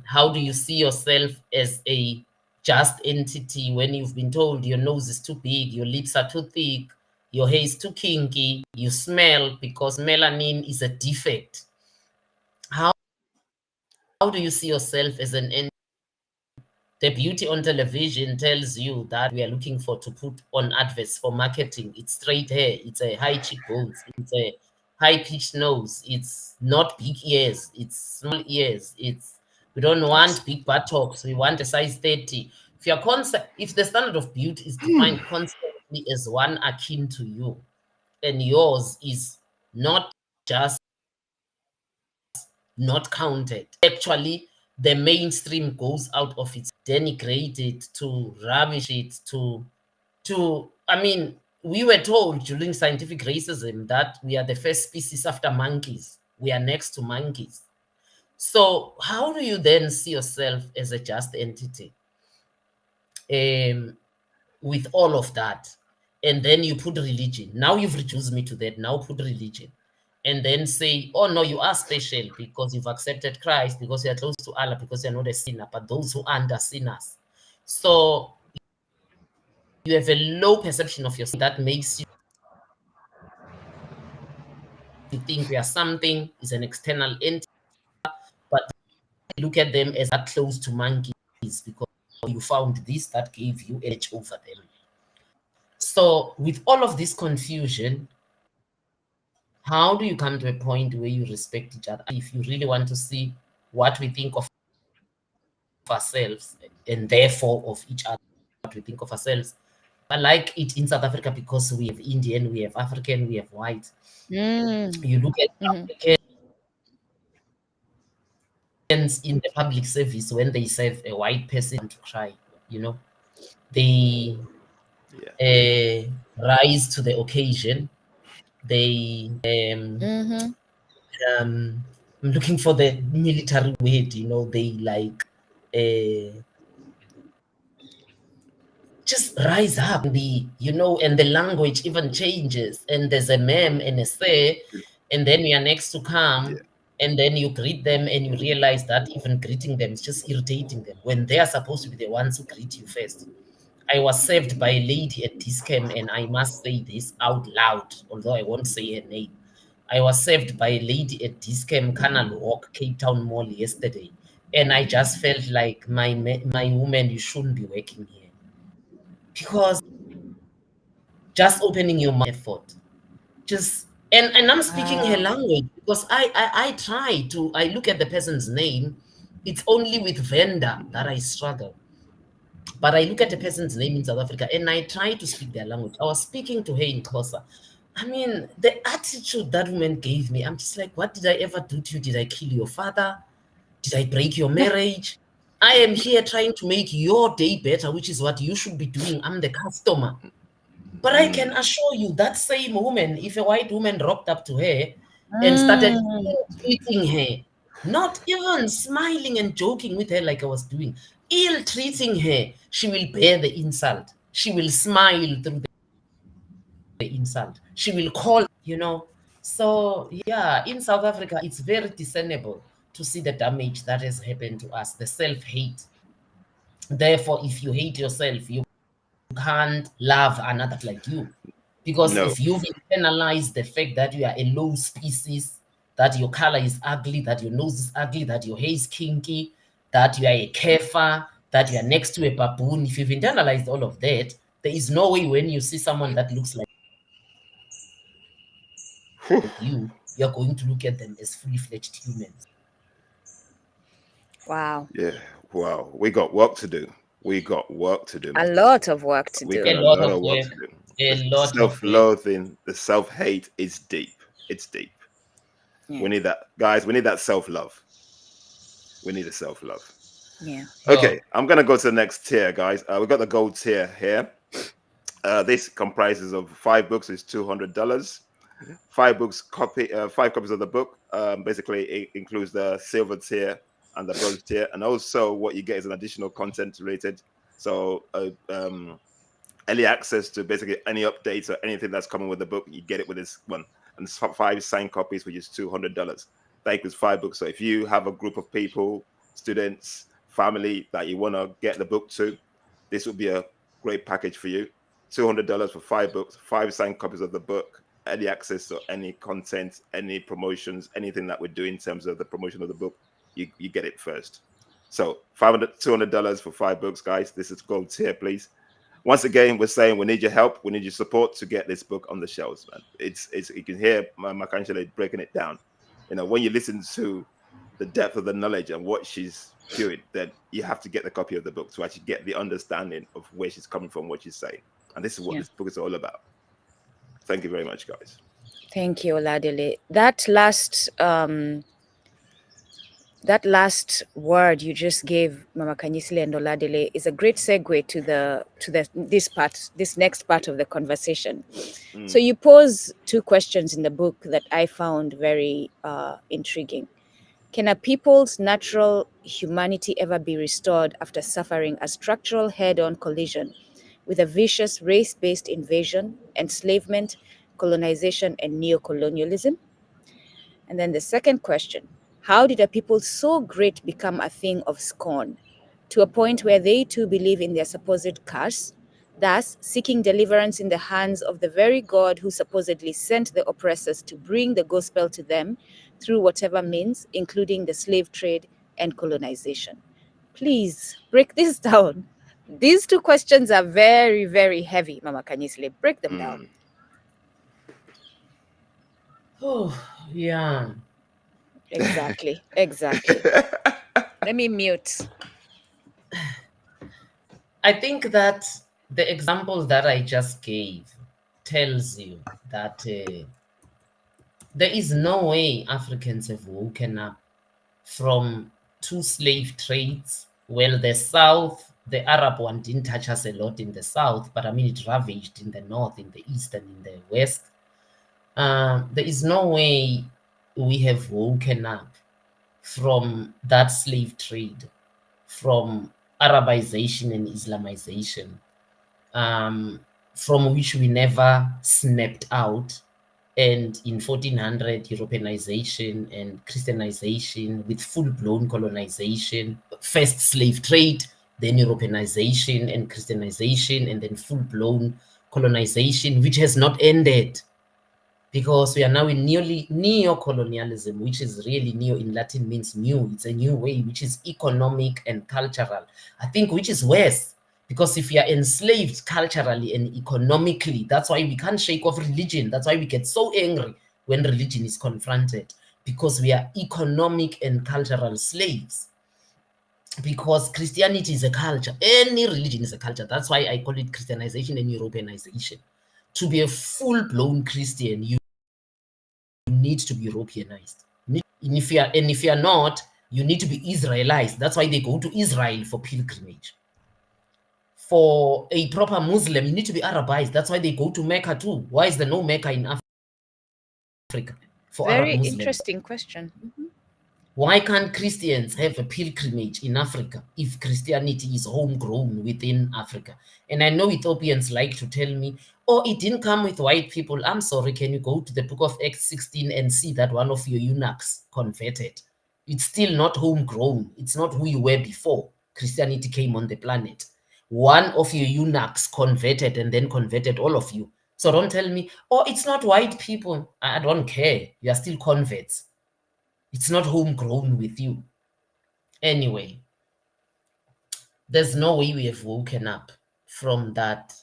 How do you see yourself as a just entity when you've been told your nose is too big, your lips are too thick, your hair is too kinky, you smell because melanin is a defect? How do you see yourself as an entity? The beauty on television tells you that we are looking for to put on adverts for marketing. It's straight hair, it's a high cheekbones, it's a high-pitched nose, it's not big ears, it's small ears, we don't want big buttocks, we want a size 30. If the standard of beauty is defined constantly as one akin to you, and yours is not just not counted, actually the mainstream goes out of it, denigrate it, to rubbish it, I mean, we were told during scientific racism that we are the first species after monkeys. We are next to monkeys. So how do you then see yourself as a just entity with all of that? And then you put religion. Now you've reduced me to that. Now put religion. And then say, oh no, you are special because you've accepted Christ, because you are close to Allah, because you're not a sinner, but those who are sinners. So you have a low perception of yourself that makes you think we are something, is an external entity, but look at them as that close to monkeys because you found this that gave you edge over them. So with all of this confusion, how do you come to a point where you respect each other? If you really want to see what we think of ourselves and therefore of each other, what we think of ourselves. I like it in South Africa because we have Indian, we have African, we have white. You look at African in the public service when they serve a white person to cry, they rise to the occasion. They I'm looking for the military word, they like just rise up, and the language even changes, and there's a ma'am and a sir, and then you are next to come, and then you greet them, and you realize that even greeting them is just irritating them when they are supposed to be the ones who greet you first. I was served by a lady at Discam, and I must say this out loud, although I won't say her name. I was served by a lady at Discam Canal Walk, Cape Town Mall yesterday, and I just felt like my woman, you shouldn't be working here, because just opening your mouth effort, just and I'm speaking her language, because I try to, I look at the person's name. It's only with vendor that I struggle. But I look at a person's name in South Africa and I try to speak their language. I was speaking to her in Xhosa. I mean, the attitude that woman gave me, I'm just like, what did I ever do to you? Did I kill your father? Did I break your marriage? I am here trying to make your day better, which is what you should be doing. I'm the customer. But I can assure you, that same woman, if a white woman rocked up to her and started treating her, not even smiling and joking with her like I was doing, ill-treating her, she will bear the insult. She will smile through the insult. She will call, So, yeah, in South Africa, it's very discernible to see the damage that has happened to us, the self-hate. Therefore, if you hate yourself, you can't love another like you. Because if you've internalized the fact that you are a low species, that your color is ugly, that your nose is ugly, that your hair is kinky, that you are a kefir, that you are next to a baboon, if you've internalized all of that, there is no way when you see someone that looks like you're going to look at them as fully-fledged humans. Wow. Yeah. Wow. We got work to do. We got work to do. A lot of work to We do. got a lot of work to do. The self-loathing, the self-hate is deep. It's deep. Yeah. We need that, guys. We need that self-love. We need a self-love. Yeah. Okay, I'm gonna go to the next tier, guys. We got the gold tier here. This comprises of 5 books. Is $200. 5 books, 5 copies of the book. Basically, it includes the silver tier and the bronze tier, and also what you get is an additional content related. So, early access to basically any updates or anything that's coming with the book, you get it with this one. And 5 signed copies, which is $200. That equals 5 books. So if you have a group of people, students, family that you want to get the book to, this would be a great package for you. $200 for 5 books, 5 signed copies of the book, early access to any content, any promotions, anything that we're doing in terms of the promotion of the book, you get it first. So $200 for 5 books, guys. This is gold tier, please. Once again, we're saying we need your help, we need your support to get this book on the shelves, man. It's you can hear my Khanyisile breaking it down. When you listen to the depth of the knowledge and what she's doing, then you have to get the copy of the book to actually get the understanding of where she's coming from, what she's saying. And this is what this book is all about. Thank you very much, guys. Thank you, Oladele. That last word you just gave, Mama Khanyisile and Oladele, is a great segue to this next part of the conversation. So you pose 2 questions in the book that I found very intriguing. Can a people's natural humanity ever be restored after suffering a structural head-on collision with a vicious race-based invasion, enslavement, colonization, and neocolonialism? And then the second question, how did a people so great become a thing of scorn, to a point where they too believe in their supposed curse, thus seeking deliverance in the hands of the very God who supposedly sent the oppressors to bring the gospel to them through whatever means, including the slave trade and colonization? Please break this down. These 2 questions are very, very heavy, Mama Khanyisile. Break them down. Oh, yeah. Exactly. Let me mute. I think that the example that I just gave tells you that there is no way Africans have woken up from two slave trades. Well, the South, the Arab one didn't touch us a lot in the South, but I mean, it ravaged in the North, in the East, and in the West. There is no way we have woken up from that slave trade, from Arabization and Islamization, from which we never snapped out. And in 1400, Europeanization and Christianization with full-blown colonization, first slave trade, then Europeanization and Christianization, and then full-blown colonization, which has not ended, because we are now in neo-colonialism, which is really neo in Latin means new. It's a new way, which is economic and cultural. I think which is worse, because if we are enslaved culturally and economically, that's why we can't shake off religion. That's why we get so angry when religion is confronted, because we are economic and cultural slaves. Because Christianity is a culture. Any religion is a culture. That's why I call it Christianization and Europeanization. To be a full-blown Christian, you need to be Europeanized. And if you are not, you need to be Israelized. That's why they go to Israel for pilgrimage. For a proper Muslim, you need to be Arabized. That's why they go to Mecca too. Why is there no Mecca in Africa for Very Arab Muslims? interesting question. Why can't Christians have a pilgrimage in Africa if Christianity is homegrown within Africa? And I know Ethiopians like to tell me, oh, it didn't come with white people. I'm sorry, can you go to the book of Acts 16 and see that one of your eunuchs converted? It's still not homegrown. It's not who you were before Christianity came on the planet. One of your eunuchs converted and then converted all of you. So don't tell me, oh, it's not white people. I don't care. You are still converts. It's not homegrown with you. Anyway, there's no way we have woken up from that,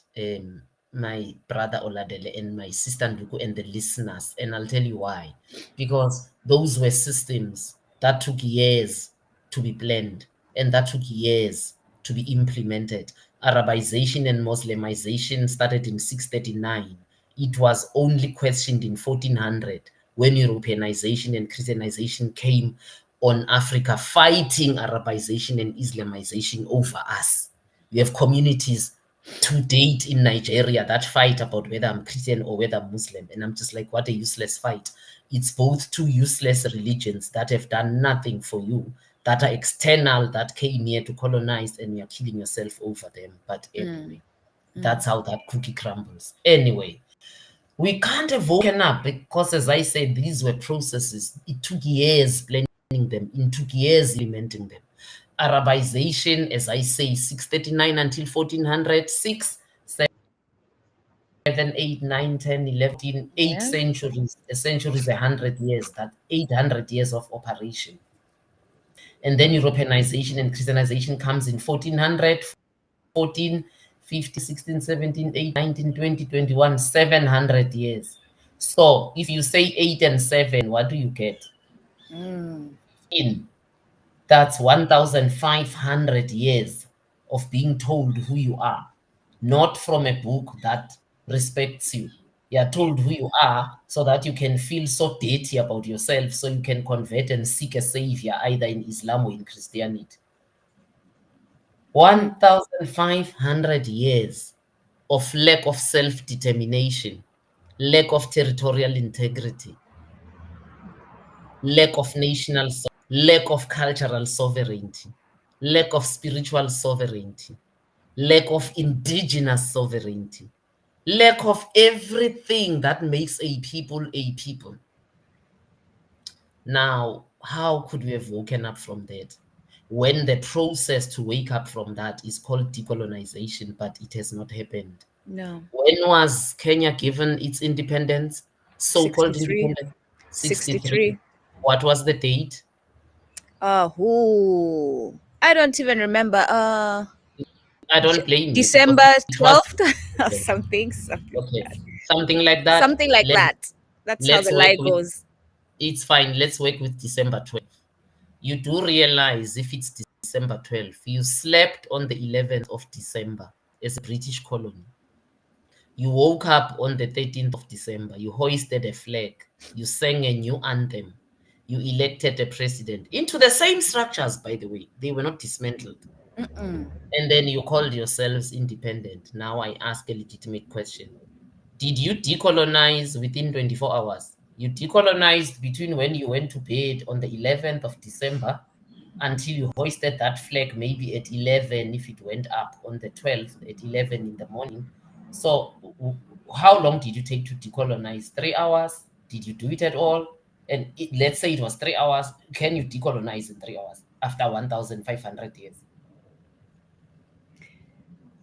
my brother Oladele and my sister Nduku and the listeners. And I'll tell you why. Because those were systems that took years to be planned and that took years to be implemented. Arabization and Muslimization started in 639. It was only questioned in 1400 when Europeanization and Christianization came on Africa, fighting Arabization and Islamization over us. We have communities to date in Nigeria that fight about whether I'm Christian or whether I'm Muslim. And I'm just like, what a useless fight. It's both two useless religions that have done nothing for you, that are external, that came here to colonize, and you're killing yourself over them. But anyway, that's how that cookie crumbles. Anyway, we can't have woken up because, as I said, these were processes. It took years planning them. It took years implementing them. Arabization, as I say, 639 until 1400, 6, 7, 8, 9, 10, 11, 8 centuries. A century is 100 years. That 800 years of operation. And then Europeanization and Christianization comes in 1400, 14, 15, 16, 17, 18, 19, 20, 21, 700 years. So if you say 8 and 7, what do you get? That's 1,500 years of being told who you are, not from a book that respects you. You are told who you are so that you can feel so dirty about yourself, so you can convert and seek a savior either in Islam or in Christianity. 1,500 years of lack of self-determination, lack of territorial integrity, lack of national, lack of cultural sovereignty, lack of spiritual sovereignty, lack of indigenous sovereignty, lack of everything that makes a people a people. Now, how could we have woken up from that? When the process to wake up from that is called decolonization, but it has not happened. No. When was Kenya given its independence? So-called 63. independence? 63. What was the date? I don't even remember. I don't blame you. December 12th or something. Okay, something like that. Something like that. That's how the lie goes. It's fine. Let's work with December 12th. You do realize if it's December 12th, you slept on the 11th of December as a British colony. You woke up on the 13th of December. You hoisted a flag. You sang a new anthem. you elected a president into the same structures, by the way. They were not dismantled. And then you called yourselves independent. Now I ask a legitimate question. Did you decolonize within 24 hours? You decolonized between when you went to bed on the 11th of December until you hoisted that flag maybe at 11 if it went up on the 12th at 11 in the morning. So how long did you take to decolonize? 3 hours? Did you do it at all? And let's say it was 3 hours. Can you decolonize in 3 hours after 1,500 years?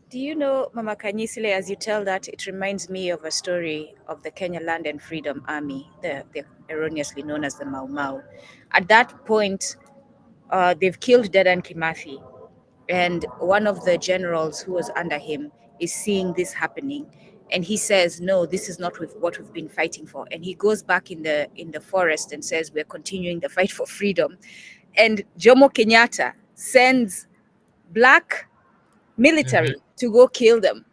Do you know, Mama Khanyisile, as you tell that, it reminds me of a story of the Kenya Land and Freedom Army, the erroneously known as the Mau Mau. At that point, they've killed Dedan Kimathi, and one of the generals who was under him is seeing this happening, and he says, "No, this is not what we've been fighting for." And he goes back in the forest and says, "We're continuing the fight for freedom." And Jomo Kenyatta sends black military to go kill them.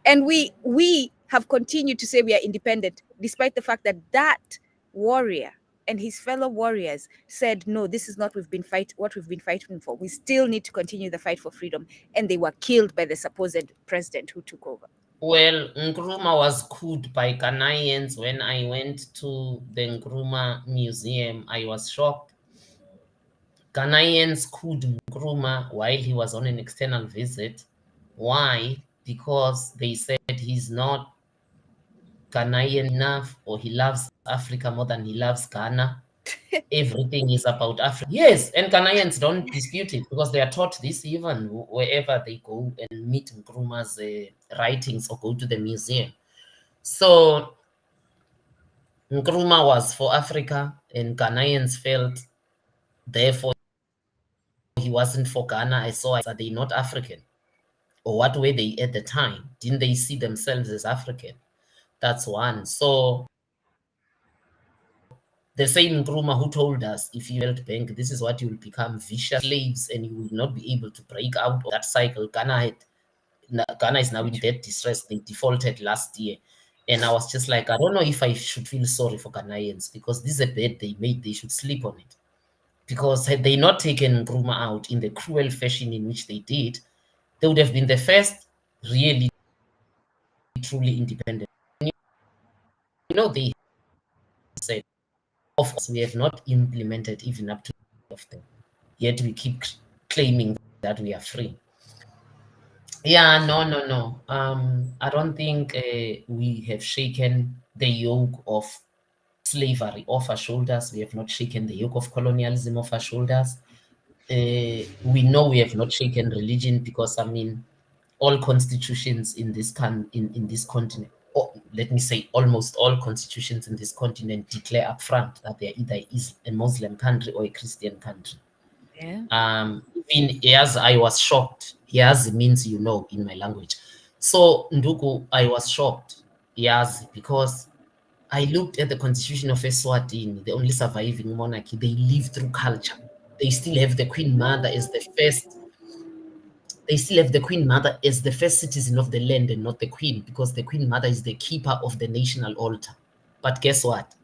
And we have continued to say we are independent, despite the fact that that warrior and his fellow warriors said, "No, this is not what we've been fighting for. We still need to continue the fight for freedom." And they were killed by the supposed president who took over. Well, Nkrumah was cooed by Ghanaians. When I went to the Nkrumah Museum, I was shocked. Ghanaians cooed Nkrumah while he was on an external visit. Why? Because they said he's not Ghanaian enough, or he loves Africa more than he loves Ghana. Everything is about Africa. Yes, and Ghanaians don't dispute it because they are taught this even wherever they go and meet Nkrumah's writings or go to the museum. So Nkrumah was for Africa, and Ghanaians felt therefore he wasn't for Ghana. I saw, are they not African? Or what were they at the time? Didn't they see themselves as African? That's one. So the same Nkrumah who told us, if you World Bank, this is what you will become, vicious slaves, and you will not be able to break out of that cycle. Ghana is now in debt distress. They defaulted last year. And I was just like, I don't know if I should feel sorry for Ghanaians, because this is a bet they made. They should sleep on it. Because had they not taken Nkrumah out in the cruel fashion in which they did, they would have been the first really truly independent. You know, they said, of course, we have not implemented even up to of them. Yet we keep claiming that we are free. Yeah, no. I don't think we have shaken the yoke of slavery off our shoulders. We have not shaken the yoke of colonialism off our shoulders. We know we have not shaken religion, because I mean, all constitutions in this this continent, or let me say almost all constitutions in this continent, declare upfront that they either is a Muslim country or a Christian country. Yeah. Even as I was shocked, yes means you know in my language. So Ndugu, I was shocked, yes, because I looked at the constitution of Eswatini, the only surviving monarchy. They live through culture. They still have the Queen Mother as the first. They still have the Queen Mother as the first citizen of the land and not the Queen, because the Queen Mother is the keeper of the national altar. But guess what?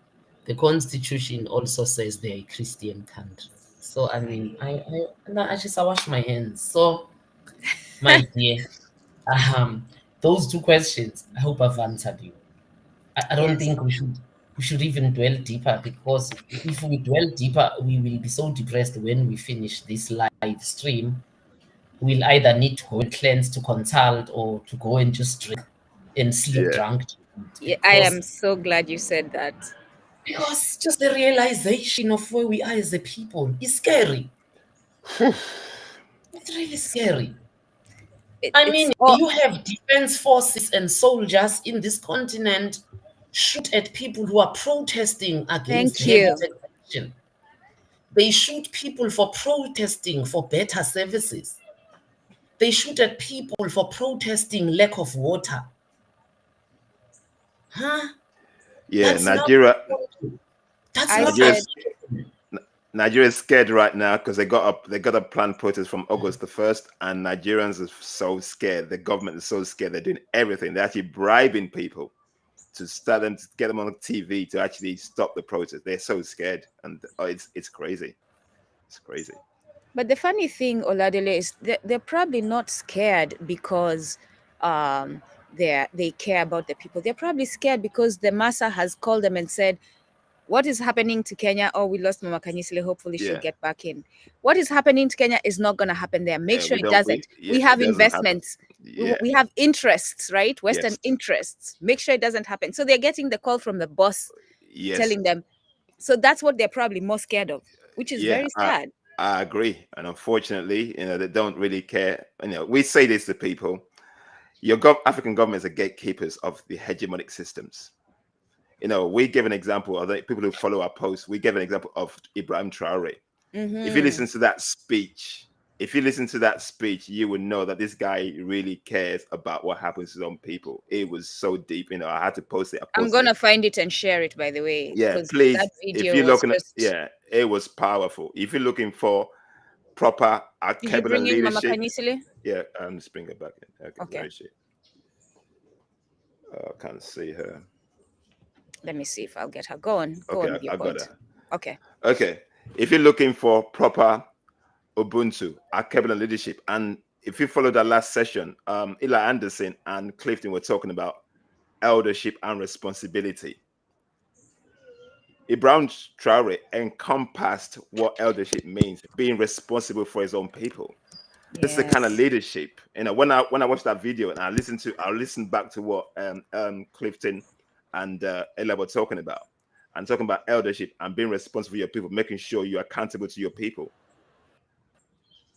The Constitution also says they're a Christian country. So I mean, I wash my hands. So, my dear, those two questions, I hope I've answered you. I don't think we should even dwell deeper, because if we dwell deeper, we will be so depressed when we finish this live stream. We'll either need to go and cleanse, to consult, or to go and just drink and sleep drunk. Yeah, I am so glad you said that. Because just the realization of where we are as a people is scary. It's really scary. I mean, you have defense forces and soldiers in this continent shoot at people who are protesting against heavy taxation. They shoot people for protesting for better services. They shoot at people for protesting lack of water. Huh? Yeah, That's Nigeria. That's Nigeria is scared right now because they got a planned protest from August the 1st, and Nigerians are so scared. The government is so scared. They're doing everything. They're actually bribing people to start them, to get them on TV to actually stop the protest. They're so scared, and it's crazy. It's crazy. But the funny thing, Oladele, is they're probably not scared because they care about the people. They're probably scared because the massa has called them and said, what is happening to Kenya? Oh, we lost Mama Khanyisile. Hopefully she'll get back in. What is happening to Kenya is not going to happen there. Make sure it doesn't. We have investments. We have interests, right? Western interests. Make sure it doesn't happen. So they're getting the call from the boss telling them. So that's what they're probably more scared of, which is very sad. I agree. And unfortunately, they don't really care. We say this to people. Your African governments are gatekeepers of the hegemonic systems. We give an example of the people who follow our posts. We give an example of Ibrahim Traore. If you listen to that speech, you would know that this guy really cares about what happens to his own people. It was so deep. I had to post it. I'm going to find it and share it, by the way. Yeah, please. That video if you're looking at, it was powerful. If you're looking for proper Kebelan leadership. Mama Khanyisile? Yeah, I'm just bring it back in. Okay. Where is she? I can't see her. Let me see if I'll get her. Go on. Okay, I got her. Okay. If you're looking for proper Ubuntu, Kebelan leadership, and if you follow that last session, Eli Anderson and Clifton were talking about eldership and responsibility. Ibrahim Traore encompassed what eldership means, being responsible for his own people. Yes. This is the kind of leadership. When I watched that video and I listened back to what Clifton and Ella were talking about, and talking about eldership and being responsible for your people, making sure you're accountable to your people.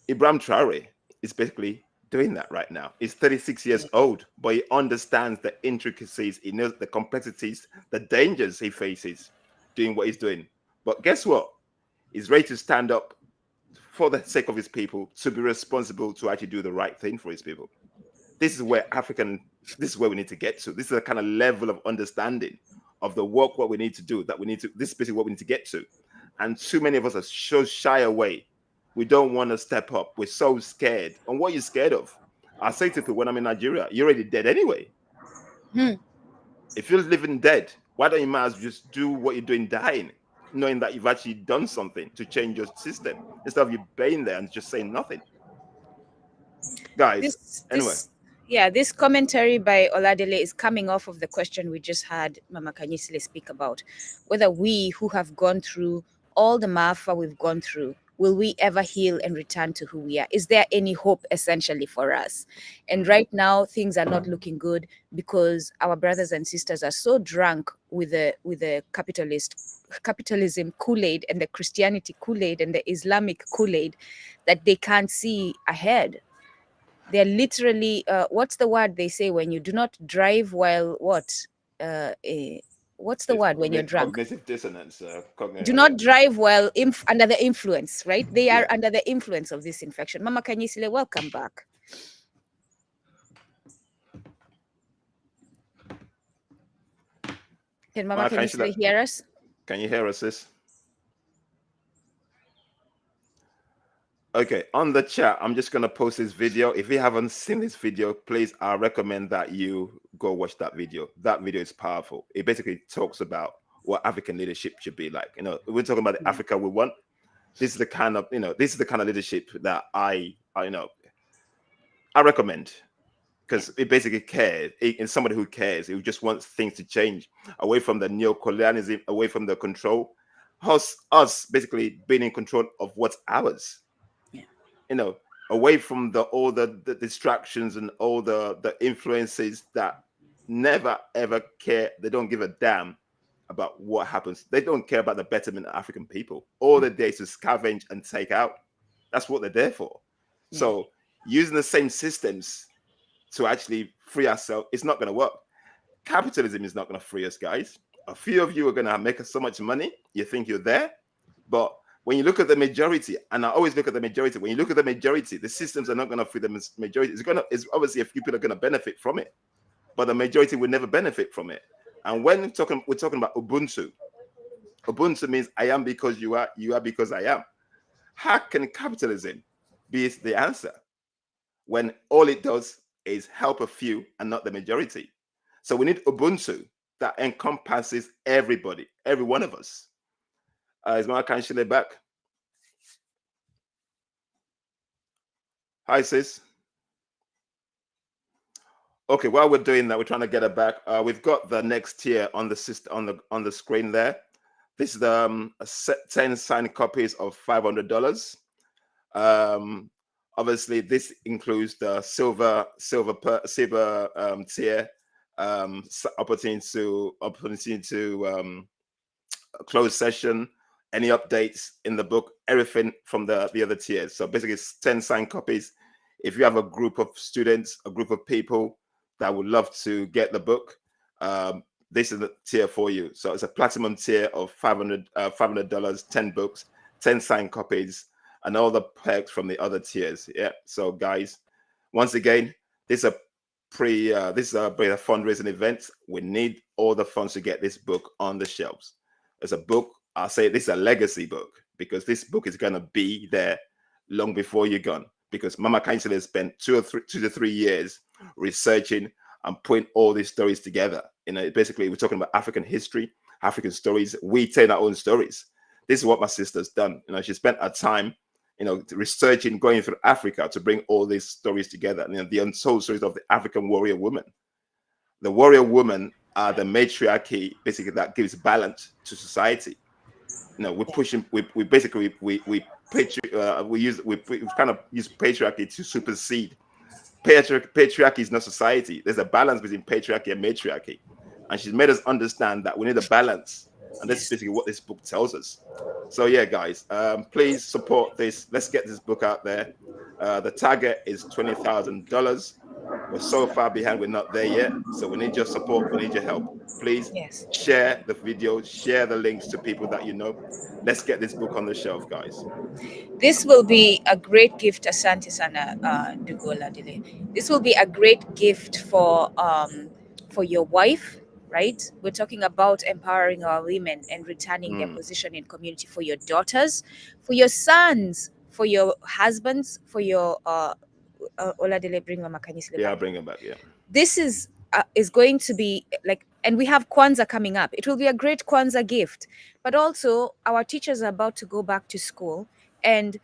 Ibrahim Traore is basically doing that right now. He's 36 years old, but he understands the intricacies, he knows the complexities, the dangers he faces doing what he's doing. But guess what? He's ready to stand up for the sake of his people, to be responsible, to actually do the right thing for his people. This is where this is where we need to get to. This is the kind of level of understanding of the work, what we need to do, this is basically what we need to get to. And too many of us are so shy away. We don't want to step up. We're so scared. And what are you scared of? I say to people when I'm in Nigeria, you're already dead anyway. If you're living dead, why don't you might as well just do what you're doing dying, knowing that you've actually done something to change your system, instead of you being there and just saying nothing. Guys, this commentary by Oladele is coming off of the question we just had Mama Khanyisile speak about, whether we who have gone through all the maafa we've gone through, will we ever heal and return to who we are? Is there any hope essentially for us? And right now, things are not looking good because our brothers and sisters are so drunk with the capitalism Kool-Aid and the Christianity Kool-Aid and the Islamic Kool-Aid that they can't see ahead. They're literally, what's the word they say when you do not drive while what? What's the word when you're drunk? Cognitive dissonance. Do not drive while under the influence, right? They are under the influence of this infection. Mama Khanyisile, welcome back. Can Mama Khanyisile hear us? Can you hear us, sis? Okay, on the chat, I'm just going to post this video. If you haven't seen this video, please, I recommend that you go watch that video. That video is powerful. It basically talks about what African leadership should be like. We're talking about the Africa we want. This is the kind of, this is the kind of leadership that I recommend, because it basically cares. It's somebody who cares. Who just wants things to change away from the neocolonialism, away from the control. Us basically being in control of what's ours. Away from all the distractions and all the influences that never ever care. They don't give a damn about what happens. They don't care about the betterment of African people. All they're there is to scavenge and take out. That's what they're there for. So using the same systems to actually free ourselves, it's not going to work. Capitalism is not going to free us, guys. A few of you are going to make us so much money. You think you're there, but when you look at the majority, and I always look at the majority, when you look at the majority, the systems are not going to free the majority. It's obviously a few people are going to benefit from it, but the majority will never benefit from it. And when we're talking about Ubuntu. Ubuntu means I am because you are because I am. How can capitalism be the answer when all it does is help a few and not the majority? So we need Ubuntu that encompasses everybody, every one of us. Is Mama Khanyisile back? Hi, sis. Okay, while we're doing that, we're trying to get her back. We've got the next tier on the screen there. This is the 10 signed copies of $500. Obviously, this includes the silver tier, opportunity to closed session, any updates in the book, everything from the other tiers. So basically, it's 10 signed copies. If you have a group of students, a group of people that would love to get the book, this is the tier for you. So it's a platinum tier of $500, 10 books, 10 signed copies, and all the perks from the other tiers. Yeah. So guys, once again, this is a fundraising event. We need all the funds to get this book on the shelves. It's a book. I'll say this is a legacy book, because this book is going to be there long before you're gone. Because Mama Khanyisile has spent 2 to 3 years researching and putting all these stories together. Basically, we're talking about African history, African stories. We tell our own stories. This is what my sister's done. She spent her time, researching, going through Africa to bring all these stories together. The untold stories of the African warrior woman. The warrior woman are the matriarchy, basically, that gives balance to society. We're pushing. We kind of use patriarchy to supersede. Patriarchy is not society. There's a balance between patriarchy and matriarchy, and she's made us understand that we need a balance, and that's basically what this book tells us. So yeah, guys, please support this. Let's get this book out there. The target is $20,000. We're so far behind, we're not there yet. So we need your support, we need your help. Please share the video, share the links to people that you know. Let's get this book on the shelf, guys. This will be a great gift, Asante Sana Dugola Dile. This will be a great gift for your wife, right? We're talking about empowering our women and returning their position in community, for your daughters, for your sons, for your husbands, for your Oladile, bring Mama Khanyisile back. Yeah, I'll bring him back. Yeah. This is going to be like, and we have Kwanzaa coming up. It will be a great Kwanzaa gift, but also our teachers are about to go back to school, and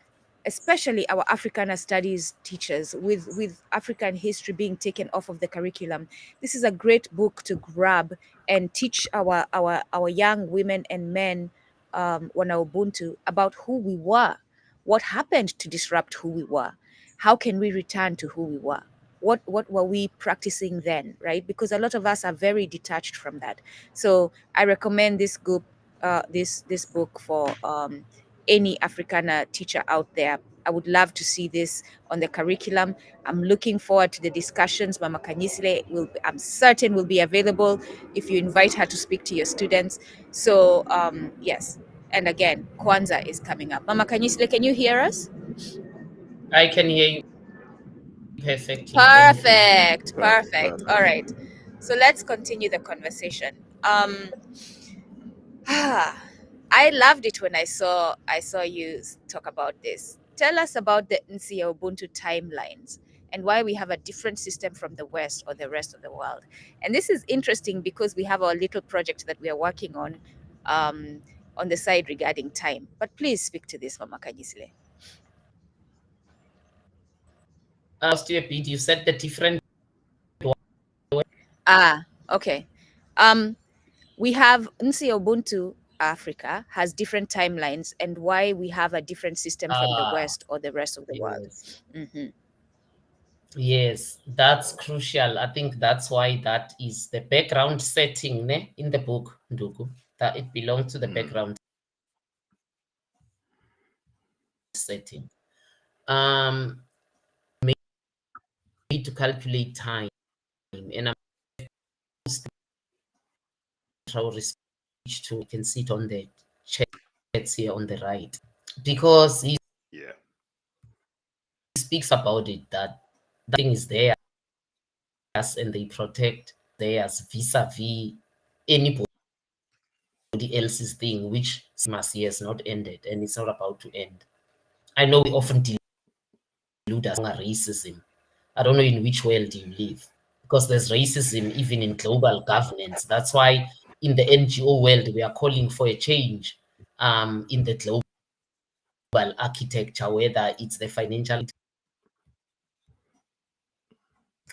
especially our Africana studies teachers, with African history being taken off of the curriculum. This is a great book to grab and teach our young women and men, wana Ubuntu, about who we were, what happened to disrupt who we were, how can we return to who we were. What were we practicing then, right? Because a lot of us are very detached from that. So I recommend this book, this book for any Africana teacher out there. I would love to see this on the curriculum. I'm looking forward to the discussions. Mama Khanyisile I'm certain will be available if you invite her to speak to your students. So yes, and again, Kwanzaa is coming up. Mama Khanyisile, can you hear us? I can hear you perfectly. Perfect. All right. So let's continue the conversation. I loved it when I saw you talk about this. Tell us about the Nsia Ubuntu timelines and why we have a different system from the West or the rest of the world. And this is interesting because we have our little project that we are working on the side regarding time. But please speak to this, Mama Khanyisile. Asked you a bit. You said the different. Okay. We have Nsia Ubuntu Africa has different timelines, and why we have a different system from the West or the rest of the world. Yes, that's crucial. I think that's why that is the background setting in the book, Ndugu, that it belongs to the background setting. Made to calculate time, and I'm to you can see it on the chats here on the right, because he speaks about it, that thing is there and they protect theirs vis-a-vis anybody else's thing, which has not ended and it's not about to end. I know we often delude us racism. I don't know in which world you live, because there's racism even in global governance. That's why in the NGO world, we are calling for a change in the global architecture, whether it's the financial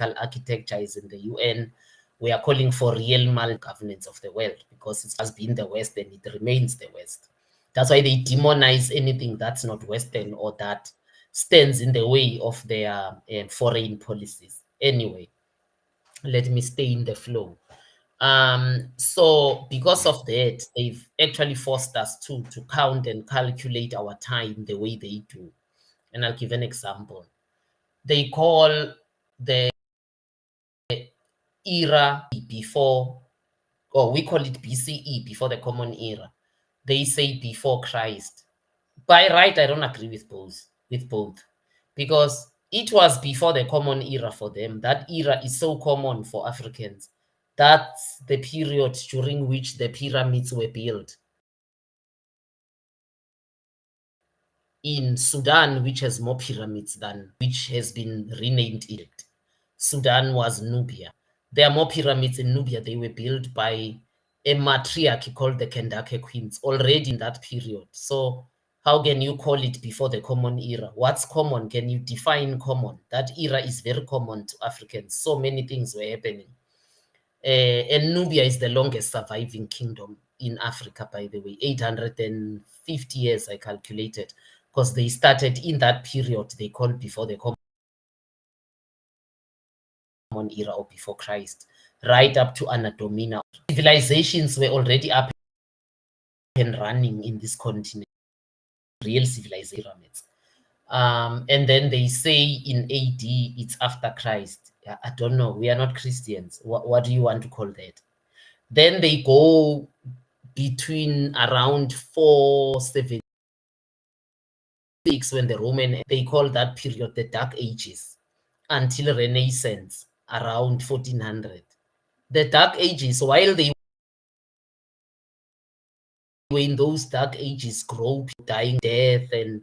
architecture is in the UN. We are calling for real governance of the world because it has been the West and it remains the West. That's why they demonize anything that's not Western or that stands in the way of their foreign policies. Anyway, let me stay in the flow. So because of that, they've actually forced us to count and calculate our time the way they do. And I'll give an example. They call the era before, or we call it BCE, before the Common Era. They say before Christ. By right, I don't agree with both, because it was before the Common Era for them. That era is so common for Africans. That's the period during which the pyramids were built. In Sudan, which has more pyramids than, which has been renamed Egypt. Sudan was Nubia. There are more pyramids in Nubia. They were built by a matriarch called the Kendake Queens already in that period. So how can you call it before the Common Era? What's common? Can you define common? That era is very common to Africans. So many things were happening. And Nubia is the longest surviving kingdom in Africa, by the way, 850 years I calculated, because they started in that period they called before the Common Era or before Christ, right up to Anadomina. Civilizations were already up and running in this continent, real civilizations. And then they say in AD it's after Christ. I don't know. We are not Christians. What do you want to call that? Then they go between around 476 when the Roman, they call that period the Dark Ages, until Renaissance around 1400. The Dark Ages, while they were in those Dark Ages, growth, dying, death, and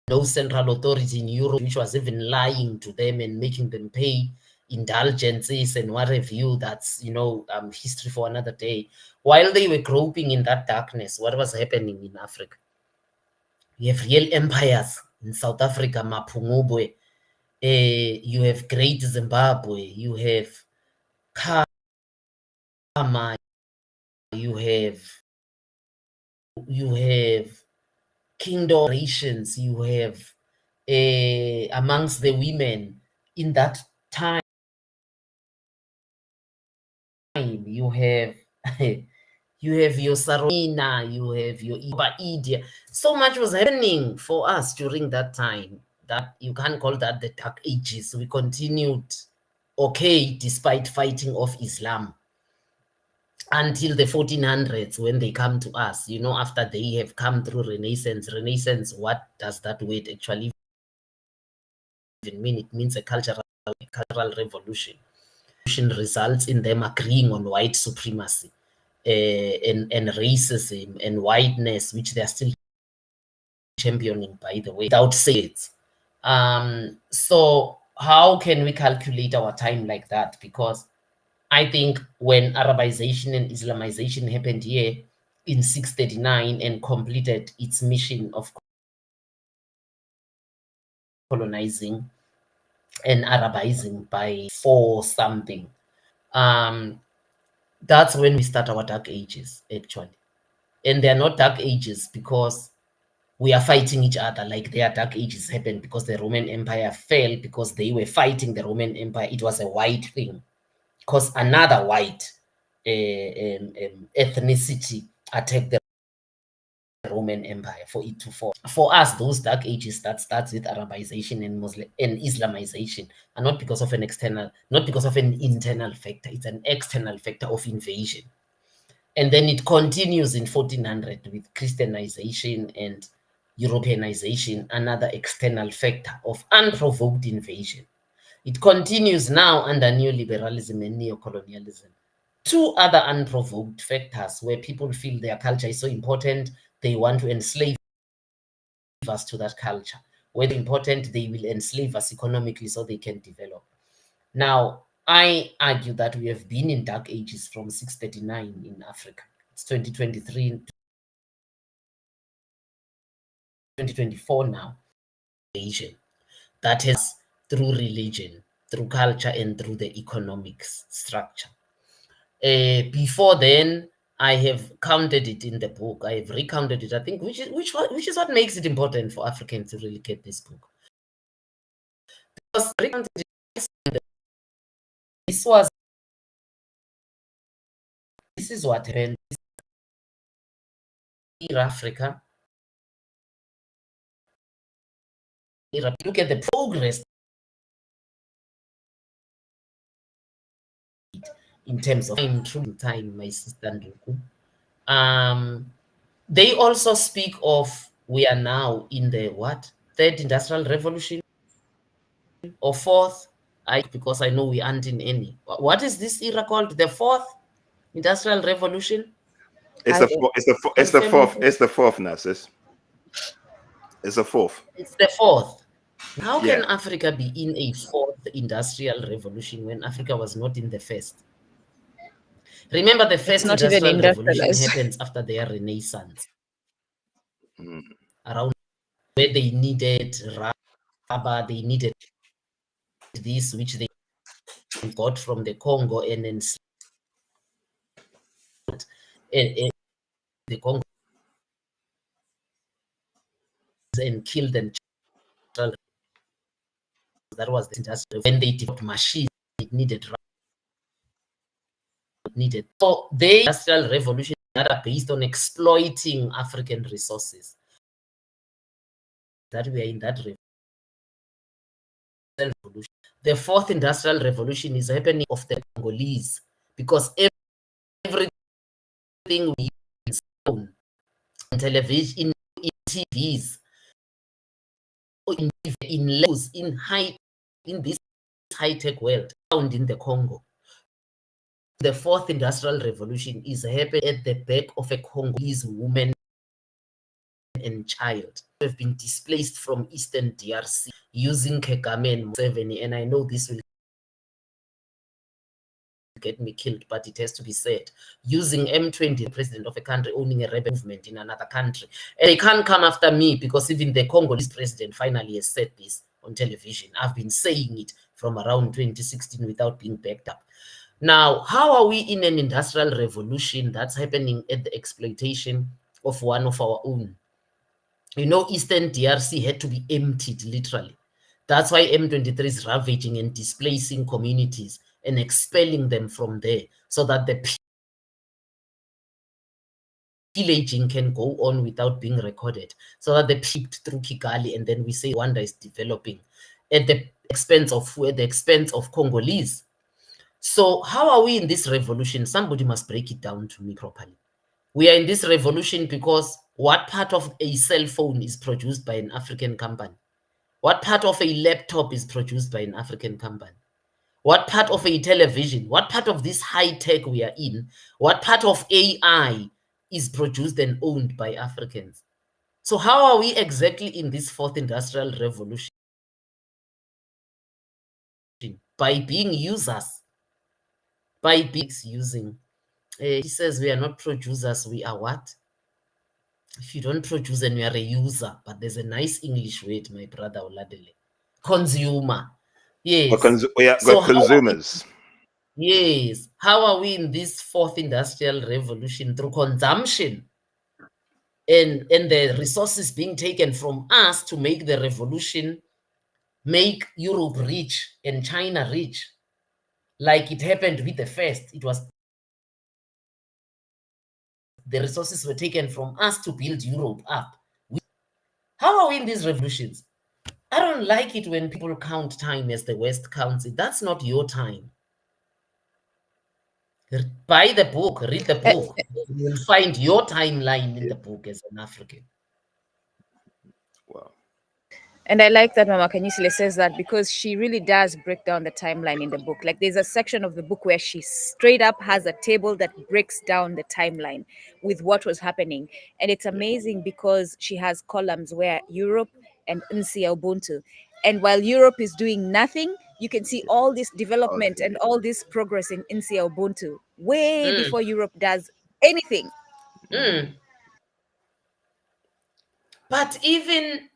no central authority in Europe, which was even lying to them and making them pay indulgences and what have you. That's, history for another day. While they were groping in that darkness, what was happening in Africa? You have real empires in South Africa, Mapungubwe. You have Great Zimbabwe. You have Kama. You have kingdom nations. You have amongst the women in that time. You have your Sarina, you have your Idia. So much was happening for us during that time that you can't call that the Dark Ages. We continued okay despite fighting off Islam until the 1400s when they come to us, after they have come through Renaissance. Renaissance, what does that word actually even mean? It means a cultural revolution. Results in them agreeing on white supremacy and racism and whiteness, which they are still championing, by the way, without saying it. So how can we calculate our time like that? Because I think when Arabization and Islamization happened here in 639 and completed its mission of colonizing and Arabizing by 4 something, that's when we start our Dark Ages, actually. And they're not Dark Ages because we are fighting each other. Like their Dark Ages happened because the Roman Empire fell, because they were fighting the Roman Empire. It was a white thing, because another white ethnicity attacked the Roman Empire for it to fall. For us, those Dark Ages, that starts with Arabization and Islamization, and not because of an internal factor. It's an external factor of invasion. And then it continues in 1400 with Christianization and Europeanization, another external factor of unprovoked invasion. It continues now under neoliberalism and neocolonialism. 2 other unprovoked factors where people feel their culture is so important, they want to enslave us to that culture. Where important, they will enslave us economically so they can develop. Now, I argue that we have been in dark ages from 639 in Africa. It's 2023, 2024 now. Asian that has through religion, through culture, and through the economic structure. Before then, I have counted it in the book. I have recounted it. I think which is what makes it important for Africans to really get this book. Because this is what happened in Africa. Look at the progress in terms of time, my sister Nduku. They also speak of we are now in the what? Third industrial revolution or fourth? Because I know we aren't in any. What is this era called? The fourth industrial revolution? It's the fourth, Narcissus. It's the fourth. It's the fourth. How can Africa be in a fourth industrial revolution when Africa was not in the first? Remember, the first industrial revolution happens after their renaissance. Around where they needed rubber, they needed this, which they got from the Congo and then the Congo and killed them. That was the industry. When they developed machines, it needed. So the industrial revolution that are based on exploiting African resources. That we are in that revolution. The fourth industrial revolution is happening of the Congolese because everything we use on television, in TVs, in news, in this high-tech world found in the Congo. The fourth industrial revolution is happening at the back of a Congolese woman and child who have been displaced from Eastern DRC using Kagame and Museveni, and I know this will get me killed, but it has to be said, using M20, the president of a country owning a rebel movement in another country. And they can't come after me because even the Congolese president finally has said this on television. I've been saying it from around 2016 without being backed up. Now, how are we in an industrial revolution that's happening at the exploitation of one of our own? You know, Eastern DRC had to be emptied, literally. That's why M23 is ravaging and displacing communities and expelling them from there so that the pillaging can go on without being recorded, so that they peeped through Kigali and then we say Rwanda is developing at the expense of Congolese. So how are we in this revolution? Somebody must break it down to me properly. We are in this revolution because what part of a cell phone is produced by an African company? What part of a laptop is produced by an African company? What part of a television? What part of this high tech we are in? What part of AI is produced and owned by Africans? So how are we exactly in this fourth industrial revolution? By being users, by being using. He says we are not producers, we are what? If you don't produce, then you are a user. But there's a nice English word, my brother Oladele. Consumer. Yes. We're consumers. Yes. How are we in this fourth industrial revolution? Through consumption. And the resources being taken from us to make the revolution, make Europe rich and China rich. Like it happened with the first. It was the resources were taken from us to build Europe up. How are we in these revolutions? I don't like it when people count time as the West counts it. That's not your time. Buy the book, read the book. You will find your timeline in the book as an African. Wow. And I like that Mama Khanyisile says that because she really does break down the timeline in the book. Like there's a section of the book where she straight up has a table that breaks down the timeline with what was happening. And it's amazing because she has columns where Europe and Nsi Ubuntu. And while Europe is doing nothing, you can see all this development and all this progress in Insia Ubuntu way before Europe does anything. But even,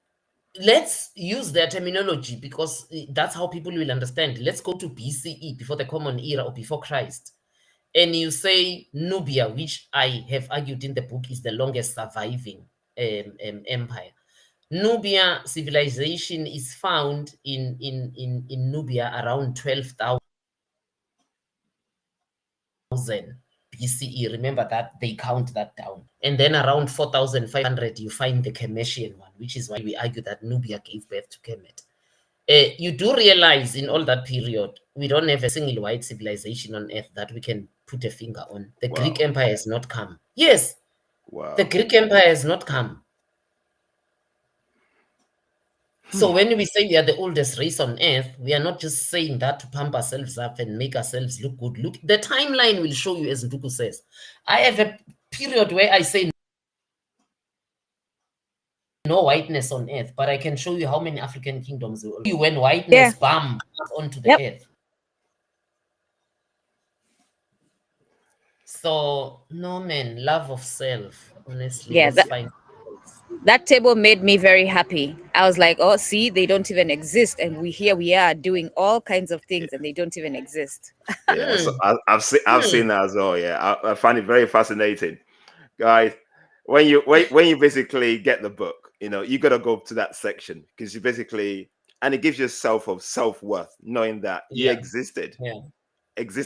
let's use their terminology because that's how people will understand. Let's go to BCE, before the Common Era or before Christ. And you say Nubia, which I have argued in the book is the longest surviving empire. Nubia civilization is found in Nubia around 12,000 BCE. Remember that they count that down. And then around 4,500, you find the Kemetian one, which is why we argue that Nubia gave birth to Kemet. You do realize in all that period, we don't have a single white civilization on earth that we can put a finger on. The Greek Empire has not come. Yes. Wow. The Greek Empire has not come. So when we say we are the oldest race on earth, we are not just saying that to pump ourselves up and make ourselves look good. Look, the timeline will show you, as Nduku says. I have a period where I say no whiteness on earth, but I can show you how many African kingdoms will be when whiteness bam onto the earth. So no, man, love of self, honestly. Yeah, that table made me very happy. I was like, oh, see, they don't even exist, and we are doing all kinds of things, and they don't even exist. Yeah, so I've seen that as well. Yeah, I find it very fascinating, guys. When you basically get the book, you got to go to that section because you basically, and it gives you a self of self-worth, knowing that you existed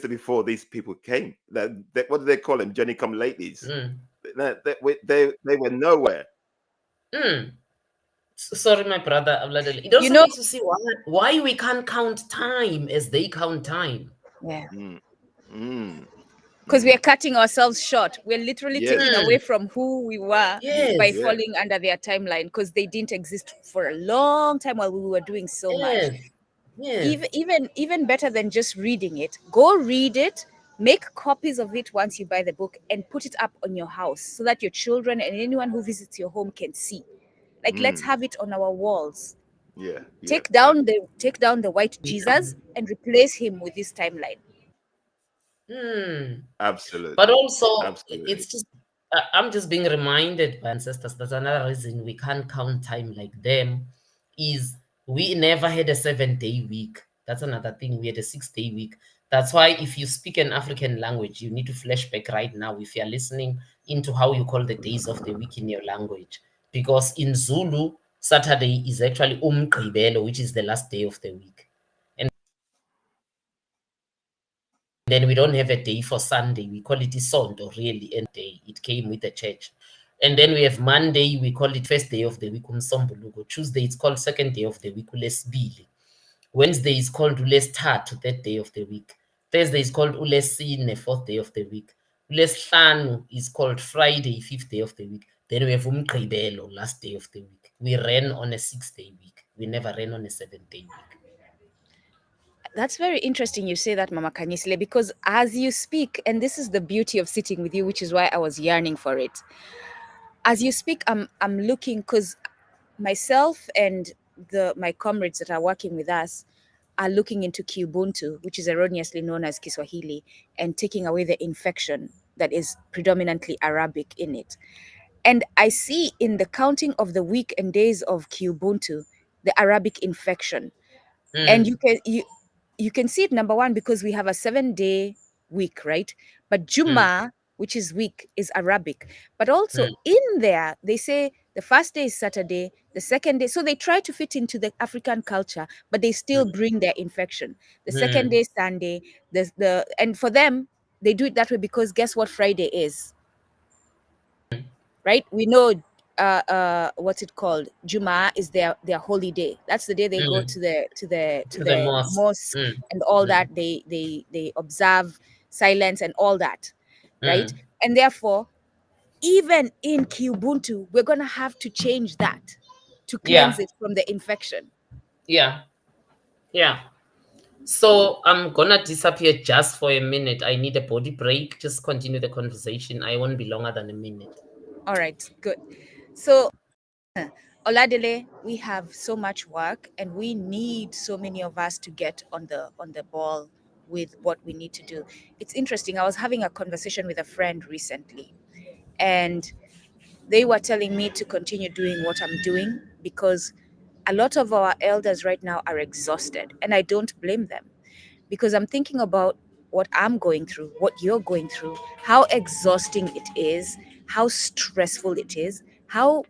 before these people came. That what do they call them? Johnny come latelys. They were nowhere. Sorry, my brother. It also makes you see why we can't count time as they count time. Yeah. Because we are cutting ourselves short. We're literally taking away from who we were by falling under their timeline, because they didn't exist for a long time while we were doing so much. Even better than just reading it, go read it, make copies of it once you buy the book, and put it up on your house so that your children and anyone who visits your home can see. Like, let's have it on our walls. Take down the white Jesus and replace him with this timeline. Absolutely. But also, it's just, I'm just being reminded by ancestors. That's another reason we can't count time like them, is we never had a 7-day week. That's another thing. We had a 6-day week. That's why if you speak an African language, you need to flash back right now if you're listening into how you call the days of the week in your language. Because in Zulu, Saturday is actually Umgqibelo, which is the last day of the week. Then we don't have a day for Sunday. We call it Isonto, really, and day. It came with the church. And then we have Monday, we call it first day of the week, Umsombuluko. Tuesday, it's called second day of the week, Ulesibili. Wednesday is called Ulesithathu, third day of the week. Thursday is called Ulesine, fourth day of the week. Ulesihlanu is called Friday, fifth day of the week. Then we have Umgqibelo, last day of the week. We ran on a 6-day week. We never ran on a 7-day week. That's very interesting you say that, Mama Khanyisile, because as you speak, and this is the beauty of sitting with you, which is why I was yearning for it. As you speak, I'm looking, because myself and my comrades that are working with us are looking into Kiubuntu, which is erroneously known as Kiswahili, and taking away the infection that is predominantly Arabic in it. And I see in the counting of the week and days of Kiubuntu, the Arabic infection. And you can see it, number one, because we have a 7-day week, right? But Juma, which is week, is Arabic. But also in there, they say the first day is Saturday, the second day. So they try to fit into the African culture, but they still bring their infection. The second day is Sunday. And for them, they do it that way because guess what Friday is? Right? We know what's it called? Juma is their holy day. That's the day they go to the mosque and all that. They observe silence and all that, right? And therefore, even in Kiubuntu, we're gonna have to change that to cleanse it from the infection. Yeah. So I'm gonna disappear just for a minute. I need a body break. Just continue the conversation. I won't be longer than a minute. All right, good. So Oladile, we have so much work, and we need so many of us to get on the ball with what we need to do. It's interesting. I was having a conversation with a friend recently, and they were telling me to continue doing what I'm doing because a lot of our elders right now are exhausted, and I don't blame them, because I'm thinking about what I'm going through, what you're going through, how exhausting it is, how stressful it is, how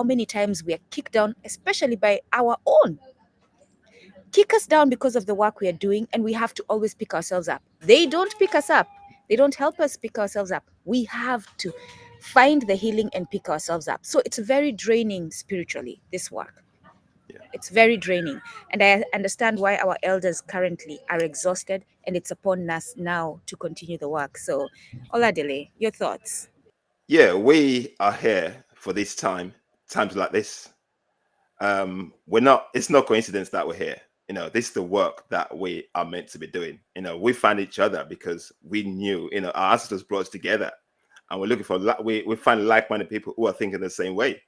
many times we are kicked down, especially by our own. Kick us down because of the work we are doing, and we have to always pick ourselves up. They don't pick us up. They don't help us pick ourselves up. We have to find the healing and pick ourselves up. So it's very draining spiritually, this work. Yeah. It's very draining. And I understand why our elders currently are exhausted, and it's upon us now to continue the work. So, Oladile, your thoughts? Yeah, we are here for this times like this. We're not, it's no coincidence that we're here. This is the work that we are meant to be doing. We find each other because we knew, our ancestors brought us together, and we're looking for, we find like-minded people who are thinking the same way.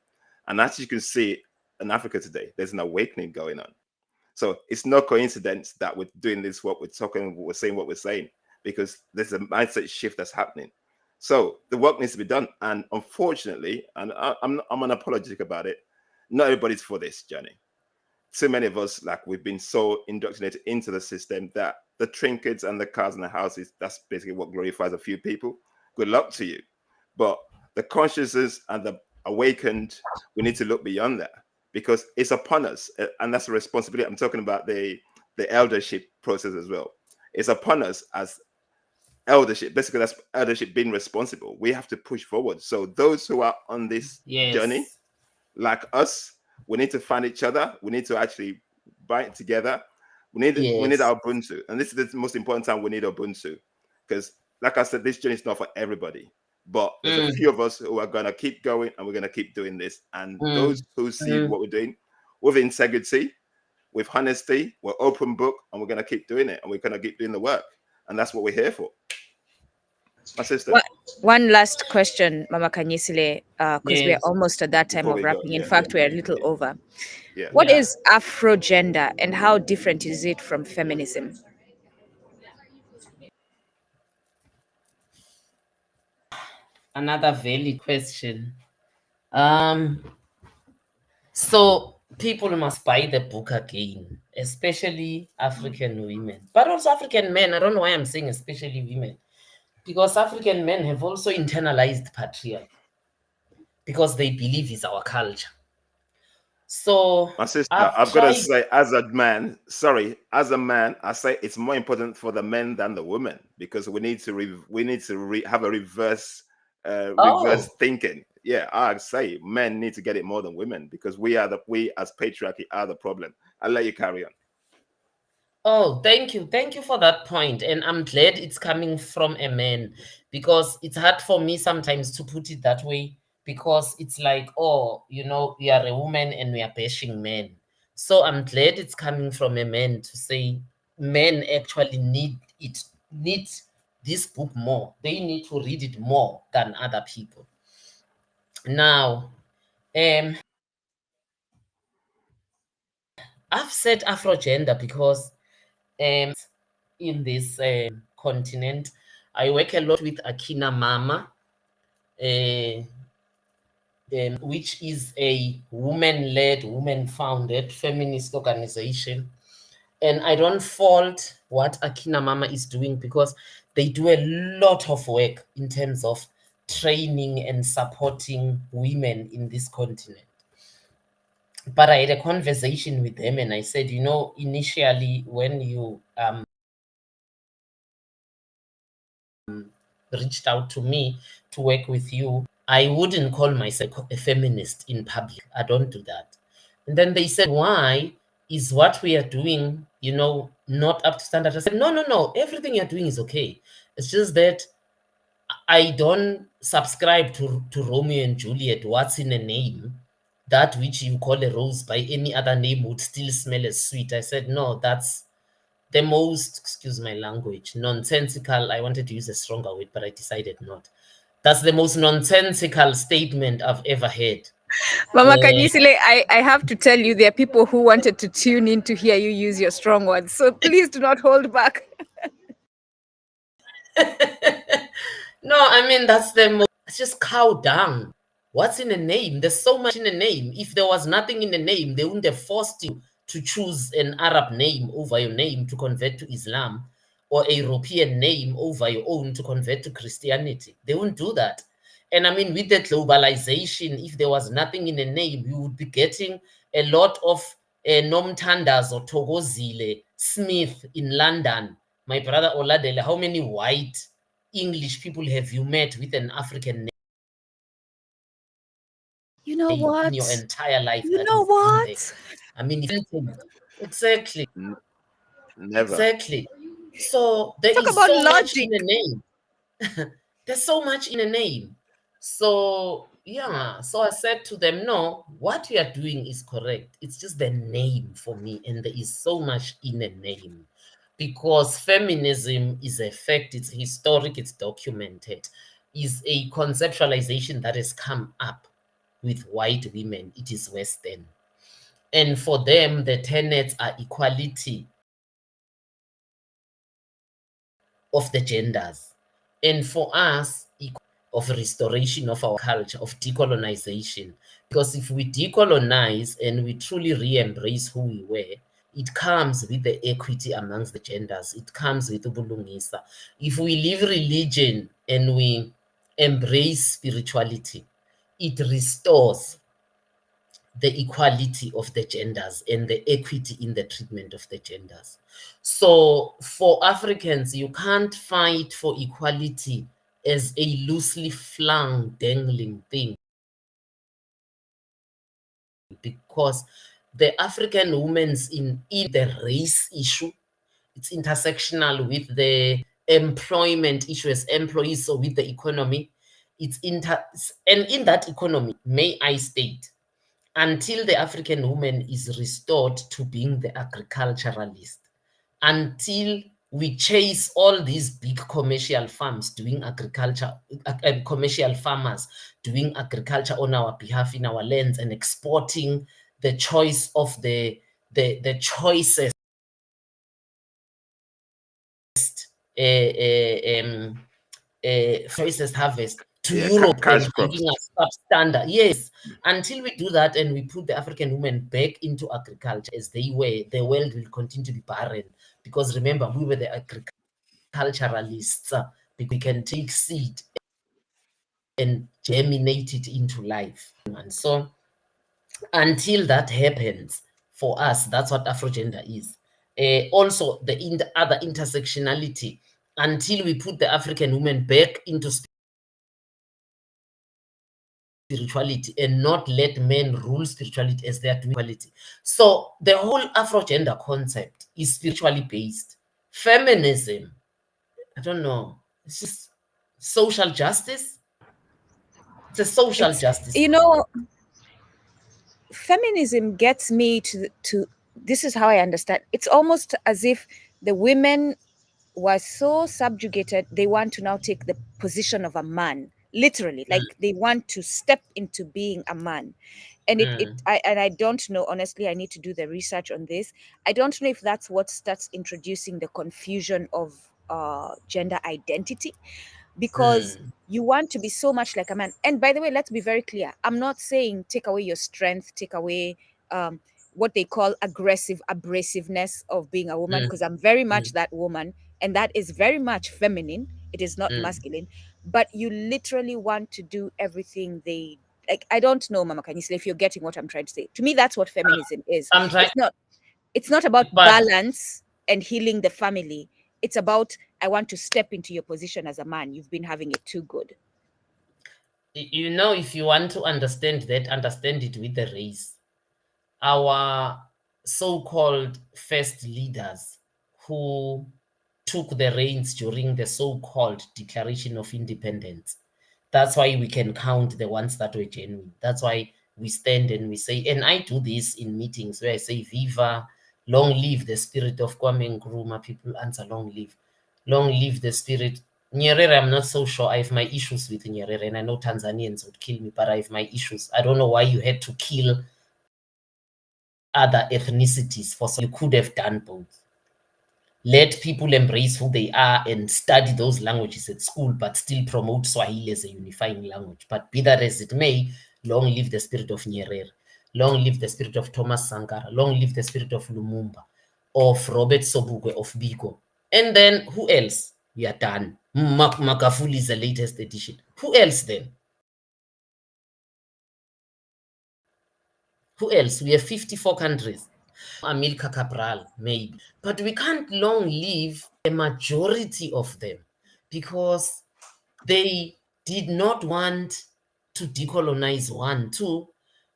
And as you can see in Africa today, there's an awakening going on. So it's no coincidence that we're doing this work, we're saying what we're saying, because there's a mindset shift that's happening. So the work needs to be done. And unfortunately, and I'm unapologetic about it, not everybody's for this journey. Too many of us, like, we've been so indoctrinated into the system that the trinkets and the cars and the houses, that's basically what glorifies a few people. Good luck to you. But the consciousness and the awakened, we need to look beyond that, because it's upon us. And that's a responsibility. I'm talking about the eldership process as well. It's upon us as eldership. Basically, that's eldership being responsible. We have to push forward. So those who are on this journey, like us, we need to find each other. We need to actually bind together. We need our Ubuntu. And this is the most important time we need Ubuntu. Because, like I said, this journey is not for everybody. But there's a few of us who are going to keep going, and we're going to keep doing this. And those who see what we're doing with integrity, with honesty, we're open book, and we're going to keep doing it. And we're going to keep doing the work. And that's what we're here for. My sister. One last question, Mama Khanyisile, because we're almost at that time of wrapping. In fact, we're a little over. Yeah. What is Afro gender, and how different is it from feminism? Another valid question. So people must buy the book again, especially African women, but also African men. I don't know why I'm saying especially women, because African men have also internalized patriarchy because they believe it's our culture. So my sister, I've got to say, as a man, I say it's more important for the men than the women, because we need to have a reverse thinking. Yeah, I'd say men need to get it more than women, because we as patriarchy are the problem. I'll let you carry on. Oh, thank you for that point, and I'm glad it's coming from a man, because it's hard for me sometimes to put it that way, because it's like, oh, we are a woman and we are bashing men. So I'm glad it's coming from a man to say men actually need this book more. They need to read it more than other people. Now, I've said Afrogender because in this continent, I work a lot with Akina Mama, which is a woman-led, woman-founded feminist organization. And I don't fault what Akina Mama is doing, because they do a lot of work in terms of training and supporting women in this continent. But I had a conversation with them, and I said, initially when you reached out to me to work with you, I wouldn't call myself a feminist in public. I don't do that. And then they said, why is what we are doing, not up to standard? I said, no, everything you're doing is okay. It's just that I don't subscribe to Romeo and Juliet, what's in a name. That which you call a rose by any other name would still smell as sweet. I said, no, that's the most, excuse my language, nonsensical. I wanted to use a stronger word, but I decided not. That's the most nonsensical statement I've ever heard. Mama Khanyisile, I have to tell you, there are people who wanted to tune in to hear you use your strong words. So please do not hold back. No, I mean, that's the most, it's just cow dung. What's in a name? There's so much in a name. If there was nothing in the name, they wouldn't have forced you to choose an Arab name over your name to convert to Islam, or a European name over your own to convert to Christianity. They wouldn't do that. And I mean, with the globalization, if there was nothing in a name, you would be getting a lot of Nomtandas or Togozile Smith in London. My brother Oladele, how many white English people have you met with an African name? You know what? In your entire life? You know what? I mean, exactly. Never. Exactly. So there Talk is about so much logic. in a name. There's so much in a name. So yeah, so I said to them, no, what we are doing is correct. It's just the name for me, and there is so much in a name. Because feminism is a fact, it's historic, it's documented, is a conceptualization that has come up with white women. It is Western. And for them, the tenets are equality of the genders. And for us, of restoration of our culture, of decolonization. Because if we decolonize and we truly re-embrace who we were, it comes with the equity amongst the genders. It comes with Ubulungisa. If we leave religion and we embrace spirituality, it restores the equality of the genders and the equity in the treatment of the genders. So for Africans, you can't fight for equality as a loosely flung, dangling thing, because the African women's in the race issue, it's intersectional with the employment issue as employees, so with the economy, and in that economy, may I state, until the African woman is restored to being the agriculturalist, until we chase all these big commercial farms doing agriculture, commercial farmers doing agriculture on our behalf in our lands and exporting the choice of the choicest choicest harvest to Europe cash and crops. giving us substandard. Yes, until we do that and we put the African women back into agriculture as they were, the world will continue to be barren. Because remember, we were the agriculturalists. We can take seed and germinate it into life. And so until that happens for us, that's what Afrogender is. Also, the other intersectionality, until we put the African women back into spirituality and not let men rule spirituality as they are doing equality. So the whole Afrogender concept is spiritually based. Feminism, I don't know, it's just social justice. It's a social justice. You know, feminism gets me to this is how I understand. It's almost as if the women were so subjugated, they want to now take the position of a man, literally, like they want to step into being a man. And I don't know, honestly, I need to do the research on this. I don't know if that's what starts introducing the confusion of gender identity, because you want to be so much like a man. And by the way, let's be very clear, I'm not saying take away your strength, take away what they call aggressive abrasiveness of being a woman, because I'm very much that woman, and that is very much feminine. It is not masculine. But you literally want to do everything they like. I don't know, Mama Khanyisile, if you're getting what I'm trying to say. To me, that's what feminism is. I'm trying, It's not about but balance and healing the family. It's about, I want to step into your position as a man. You've been having it too good. you know, if you want to understand that, understand it with the race. Our so-called first leaders who took the reins during the so-called Declaration of Independence. That's why we can count the ones that were genuine. That's why we stand and we say, and I do this in meetings where I say, Viva, long live the spirit of Kwame Nkrumah. People answer, long live the spirit. Nyerere, I'm not so sure. I have my issues with Nyerere, and I know Tanzanians would kill me, but I have my issues. I don't know why you had to kill other ethnicities for so you could have done both. Let people embrace who they are and study those languages at school, but still promote Swahili as a unifying language. But be that as it may, long live the spirit of Nyerere, long live the spirit of Thomas Sankara, long live the spirit of Lumumba, of Robert Sobukwe, of Biko. And then who else? We are done. Magafuli is the latest edition. Who else then? Who else? We have 54 countries. Amilcar Cabral, maybe. But we can't long live a majority of them because they did not want to decolonize. One, two,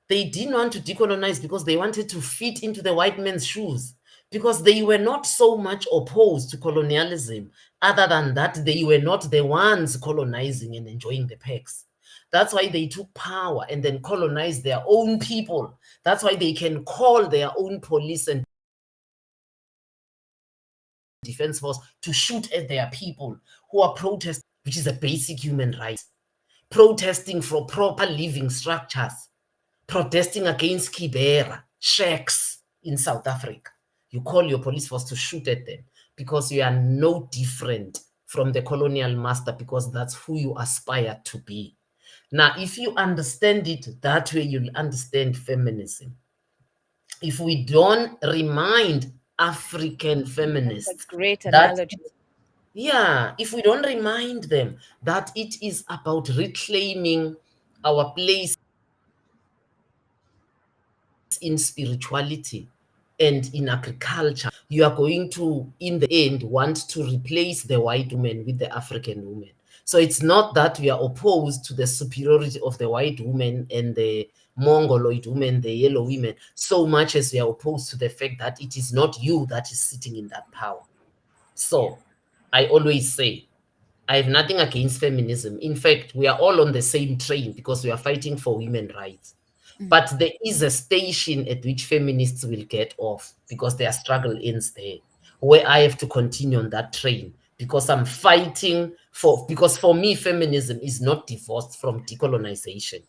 they didn't want to decolonize because they wanted to fit into the white man's shoes, because they were not so much opposed to colonialism. Other than that, they were not the ones colonizing and enjoying the perks. That's why they took power and then colonized their own people. That's why they can call their own police and defense force to shoot at their people who are protesting, which is a basic human right. Protesting for proper living structures, protesting against Kibera, shacks in South Africa. You call your police force to shoot at them because you are no different from the colonial master, because that's who you aspire to be. Now, if you understand it that way, you'll understand feminism. If we don't remind African feminists, That's a great that, analogy. yeah, if we don't remind them that it is about reclaiming our place in spirituality and in agriculture, you are going to, in the end, want to replace the white woman with the African woman. So it's not that we are opposed to the superiority of the white woman and the Mongoloid women, the yellow women, so much as we are opposed to the fact that it is not you that is sitting in that power. So I always say, I have nothing against feminism. In fact, we are all on the same train because we are fighting for women's rights. But there is a station at which feminists will get off because their struggle ends there, where I have to continue on that train because I'm fighting for, because for me, feminism is not divorced from decolonization.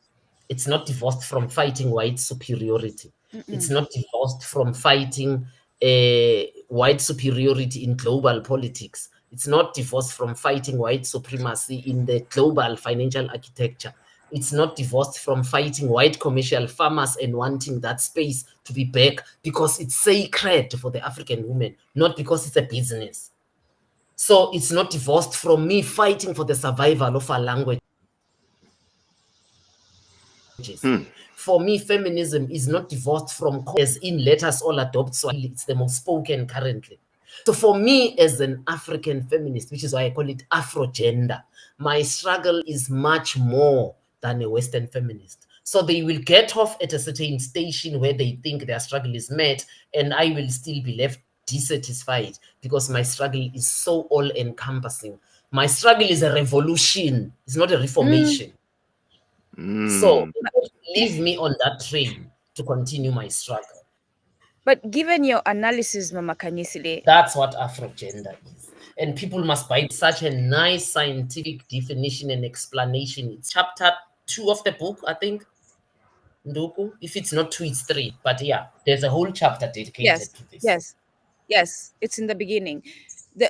It's not divorced from fighting white superiority. It's not divorced from fighting white superiority in global politics. It's not divorced from fighting white supremacy in the global financial architecture. It's not divorced from fighting white commercial farmers and wanting that space to be back because it's sacred for the African woman, not because it's a business. So it's not divorced from me fighting for the survival of our language. For me, feminism is not divorced from, as in let us all adopt Swahili. It's the most spoken currently. So for me, as an African feminist, which is why I call it Afro-gender, my struggle is much more than a Western feminist. So they will get off at a certain station where they think their struggle is met, and I will still be left dissatisfied because my struggle is so all-encompassing. My struggle is a revolution. It's not a reformation. So leave me on that train to continue my struggle. But given your analysis, Mama Khanyisile, That's what Afrogender is. And people must buy such a nice scientific definition and explanation. It's chapter 2 of the book, I think. Nduku. If it's not 2, it's 3. But yeah, there's a whole chapter dedicated to this. Yes, it's in the beginning.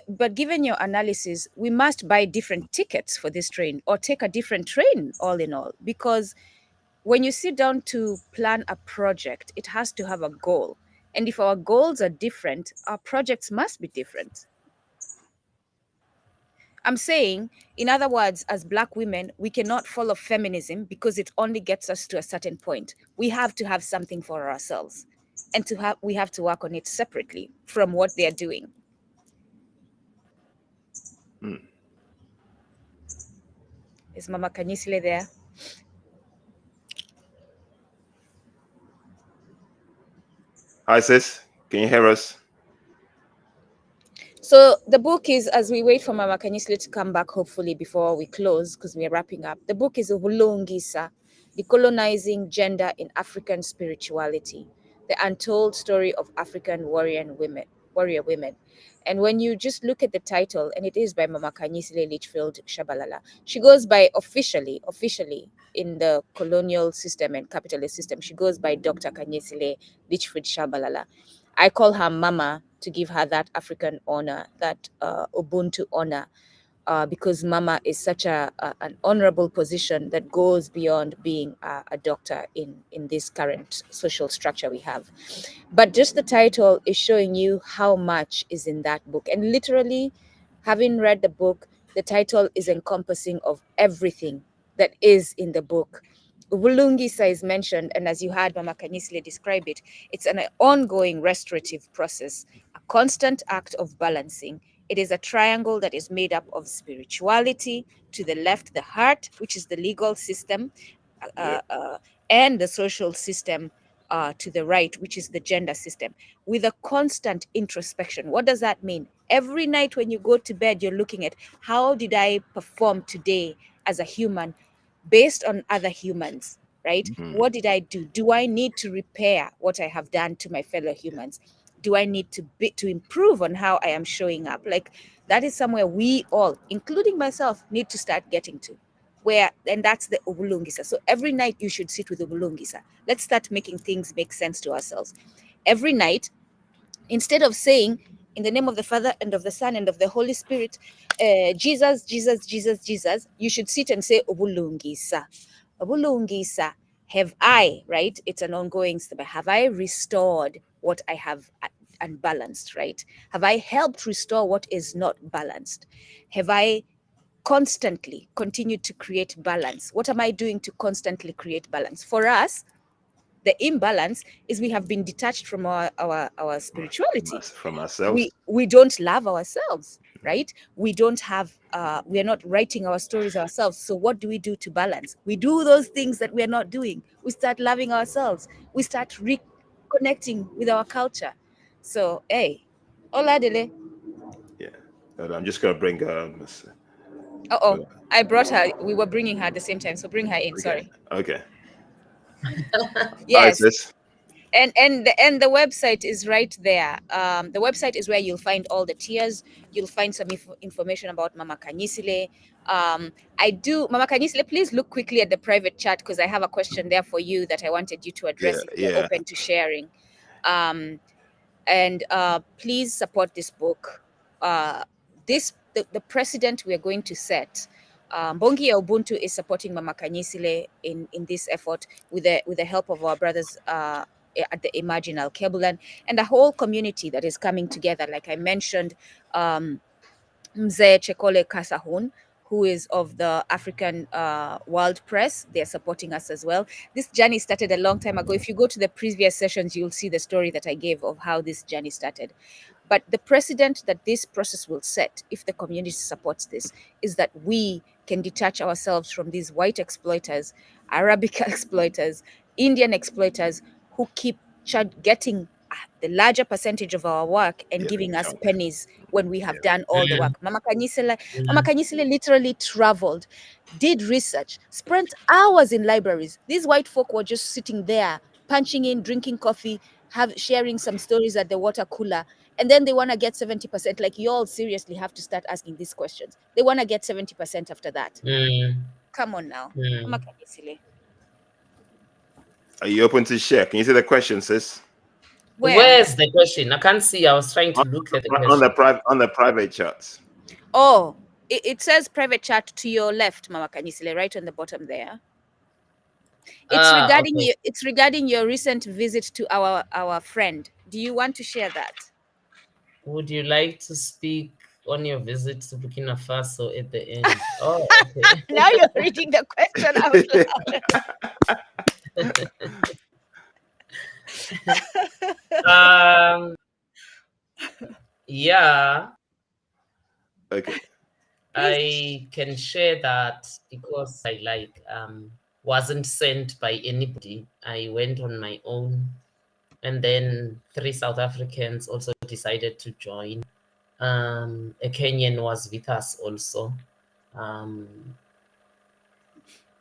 But given your analysis, we must buy different tickets for this train or take a different train, all in all, because when you sit down to plan a project, it has to have a goal. And if our goals are different, our projects must be different. I'm saying, in other words, as Black women, we cannot follow feminism because it only gets us to a certain point. We have to have something for ourselves, and we have to work on it separately from what they are doing. Is Mama Khanyisile there? Hi, sis. Can you hear us? So the book is, as we wait for Mama Khanyisile to come back, hopefully before we close, because we are wrapping up. The book is Ubulungisa, Decolonizing Gender in African Spirituality, the untold story of African warrior warrior women. And when you just look at the title, and it is by Mama Khanyisile Litchfield-Tshabala, she goes by officially in the colonial system and capitalist system, she goes by Dr. Khanyisile Litchfield-Tshabala. I call her Mama to give her that African honor, that Ubuntu honor, because Mama is such an honorable position that goes beyond being a doctor in this current social structure we have. But just the title is showing you how much is in that book. And literally, having read the book, the title is encompassing of everything that is in the book. Ubulungisa is mentioned, and as you heard Mama Khanyisile describe it, it's an ongoing restorative process, a constant act of balancing. It is a triangle that is made up of spirituality, to the left, the heart, which is the legal system, and the social system to the right, which is the gender system, with a constant introspection. What does that mean? Every night when you go to bed, you're looking at how did I perform today as a human based on other humans, right? What did I do? Do I need to repair what I have done to my fellow humans? Do I need to improve on how I am showing up? Like, that is somewhere we all, including myself, need to start getting to. And that's the Ubulungisa. So every night you should sit with Ubulungisa. Let's start making things make sense to ourselves. Every night, instead of saying, in the name of the Father and of the Son and of the Holy Spirit, Jesus, Jesus, Jesus, Jesus, you should sit and say Ubulungisa. Ubulungisa, have I, right? It's an ongoing step. Have I restored what I have unbalanced, right? Have I helped restore what is not balanced? Have I constantly continued to create balance? What am I doing to constantly create balance? For us, the imbalance is we have been detached from our spirituality. From ourselves. We don't love ourselves, right? We don't have we are not writing our stories ourselves. So what do we do to balance? We do those things that we are not doing. We start loving ourselves. We start reconnecting with our culture. So hey, Oladele. Yeah. I'm just gonna bring I brought her. We were bringing her at the same time, so bring her in. okay. Sorry. Okay. Yes. All right, sis. And the website is right there. The website is where you'll find all the tiers. You'll find some information about Mama Khanyisile. Mama Khanyisile, please look quickly at the private chat because I have a question there for you that I wanted you to address if you're open to sharing. And please support this book. The precedent we are going to set. Bongi ya Ubuntu is supporting Mama Khanyisile in this effort with the help of our brothers at the Imaginal Kebulan and a whole community that is coming together. Like I mentioned, Mzee Chekole Kasahun, who is of the African World Press. They're supporting us as well. This journey started a long time ago. If you go to the previous sessions, you'll see the story that I gave of how this journey started. But the precedent that this process will set, if the community supports this, is that we can detach ourselves from these white exploiters, Arabic exploiters, Indian exploiters who keep getting the larger percentage of our work and giving us pennies when we have done all the work. Mama Khanyisile literally traveled, did research, spent hours in libraries. These white folk were just sitting there, punching in, drinking coffee, sharing some stories at the water cooler, and then they want to get 70%. Like, you all seriously have to start asking these questions. They want to get 70% after that. Come on now. Mama Khanyisile. Are you open to share? Can you see the question, sis? Where's the question? I can't see. I was trying to look at the question. On the private chats. Oh, it says private chat to your left, Mama Khanyisile, right on the bottom there. It's regarding your recent visit to our friend. Do you want to share that? Would you like to speak on your visit to Burkina Faso at the end? Oh, okay. Now you're reading the question out loud. Yeah. Okay. I can share that because I wasn't sent by anybody. I went on my own, and then 3 South Africans also decided to join. A Kenyan was with us also.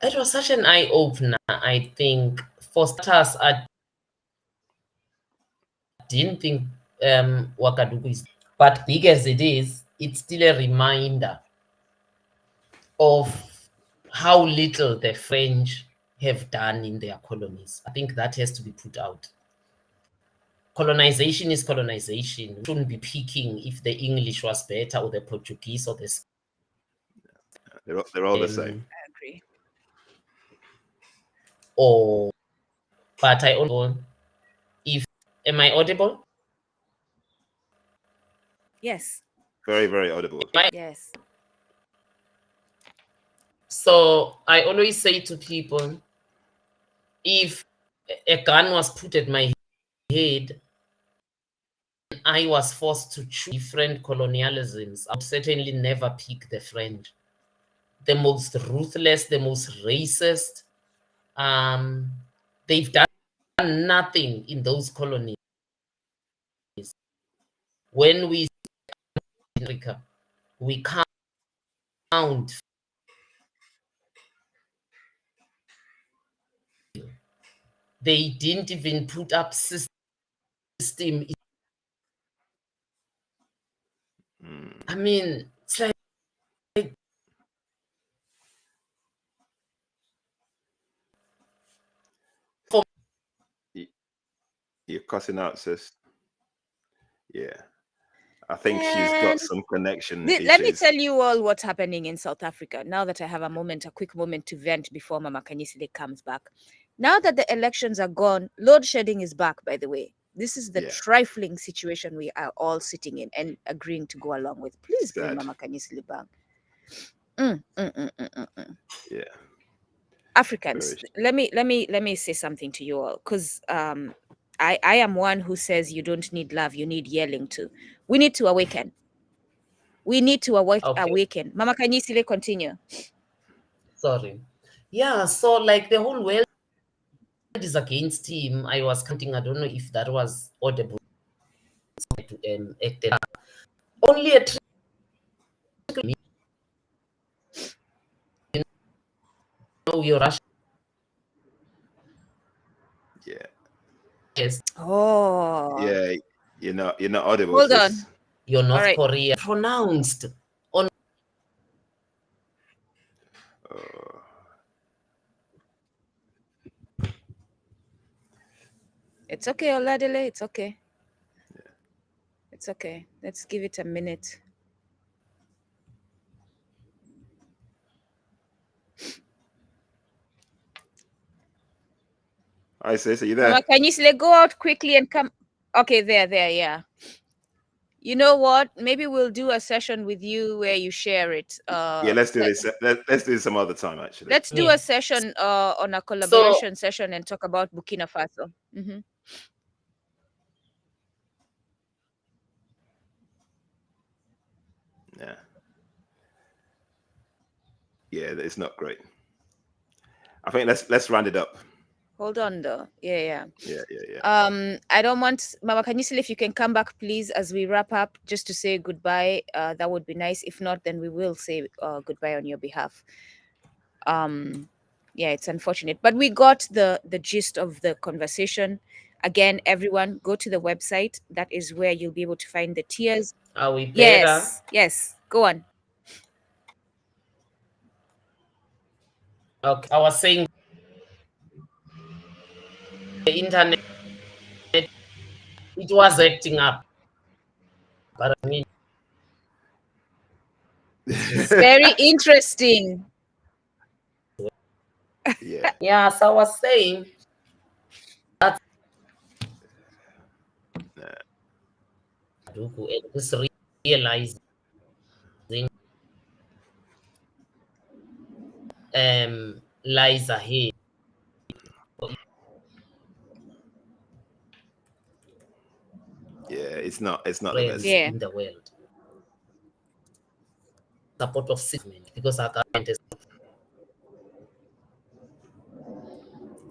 It was such an eye-opener, I think. For starters, I didn't think Ouagadougou is. But big as it is, it's still a reminder of how little the French have done in their colonies. I think that has to be put out. Colonization is colonization. We shouldn't be picking if the English was better or the Portuguese or the. They're all the same. I agree. Or, but I also, am I audible? Yes. Very, very audible. Yes. So I always say to people, if a gun was put at my head, I was forced to choose different colonialisms, I would certainly never pick the French. The most ruthless, the most racist. They've done nothing in those colonies. When we in Africa, we count. They didn't even put up system. I mean, it's like you're cussing out, sis. Yeah. I think she's got some connection issues. Let me tell you all what's happening in South Africa now that I have a quick moment to vent before Mama Khanyisile comes back. Now that the elections are gone, load shedding is back, by the way. This is the trifling situation we are all sitting in and agreeing to go along with. Please bring Mama Khanyisile back. Yeah. Africans, let me say something to you all, because I am one who says you don't need love, you need yelling too. We need to awaken. We need to awaken. Mama Khanyisile, continue. Sorry. Yeah, so like the whole world is against him. I was counting, I don't know if that was audible to only a you're Russian. Yeah. Yes. Oh. Yeah, you're not audible. Hold on. You're North Korea pronounced on. It's okay, Oladele. It's okay. Yeah. It's okay. Let's give it a minute. I say, so you there? Mama Khanyisile, go out quickly and come. Okay, there, yeah. You know what? Maybe we'll do a session with you where you share it. Yeah, let's do this. Let's do this some other time, actually. Let's do a session on a collaboration session and talk about Burkina Faso. Mm-hmm. Yeah, it's not great. I think let's round it up. Hold on, though. Yeah. Yeah. I don't want Mama Khanyisile, if you can come back, please, as we wrap up, just to say goodbye. That would be nice. If not, then we will say goodbye on your behalf. Yeah, it's unfortunate, but we got the gist of the conversation. Again, everyone, go to the website. That is where you'll be able to find the tiers. Are we better? Yes. Go on. Okay, I was saying the internet, it was acting up, but I mean, it's very interesting. Yeah. So I was saying that just realizing lies ahead. Yeah, it's not the best in the world. Support of government, because our government is.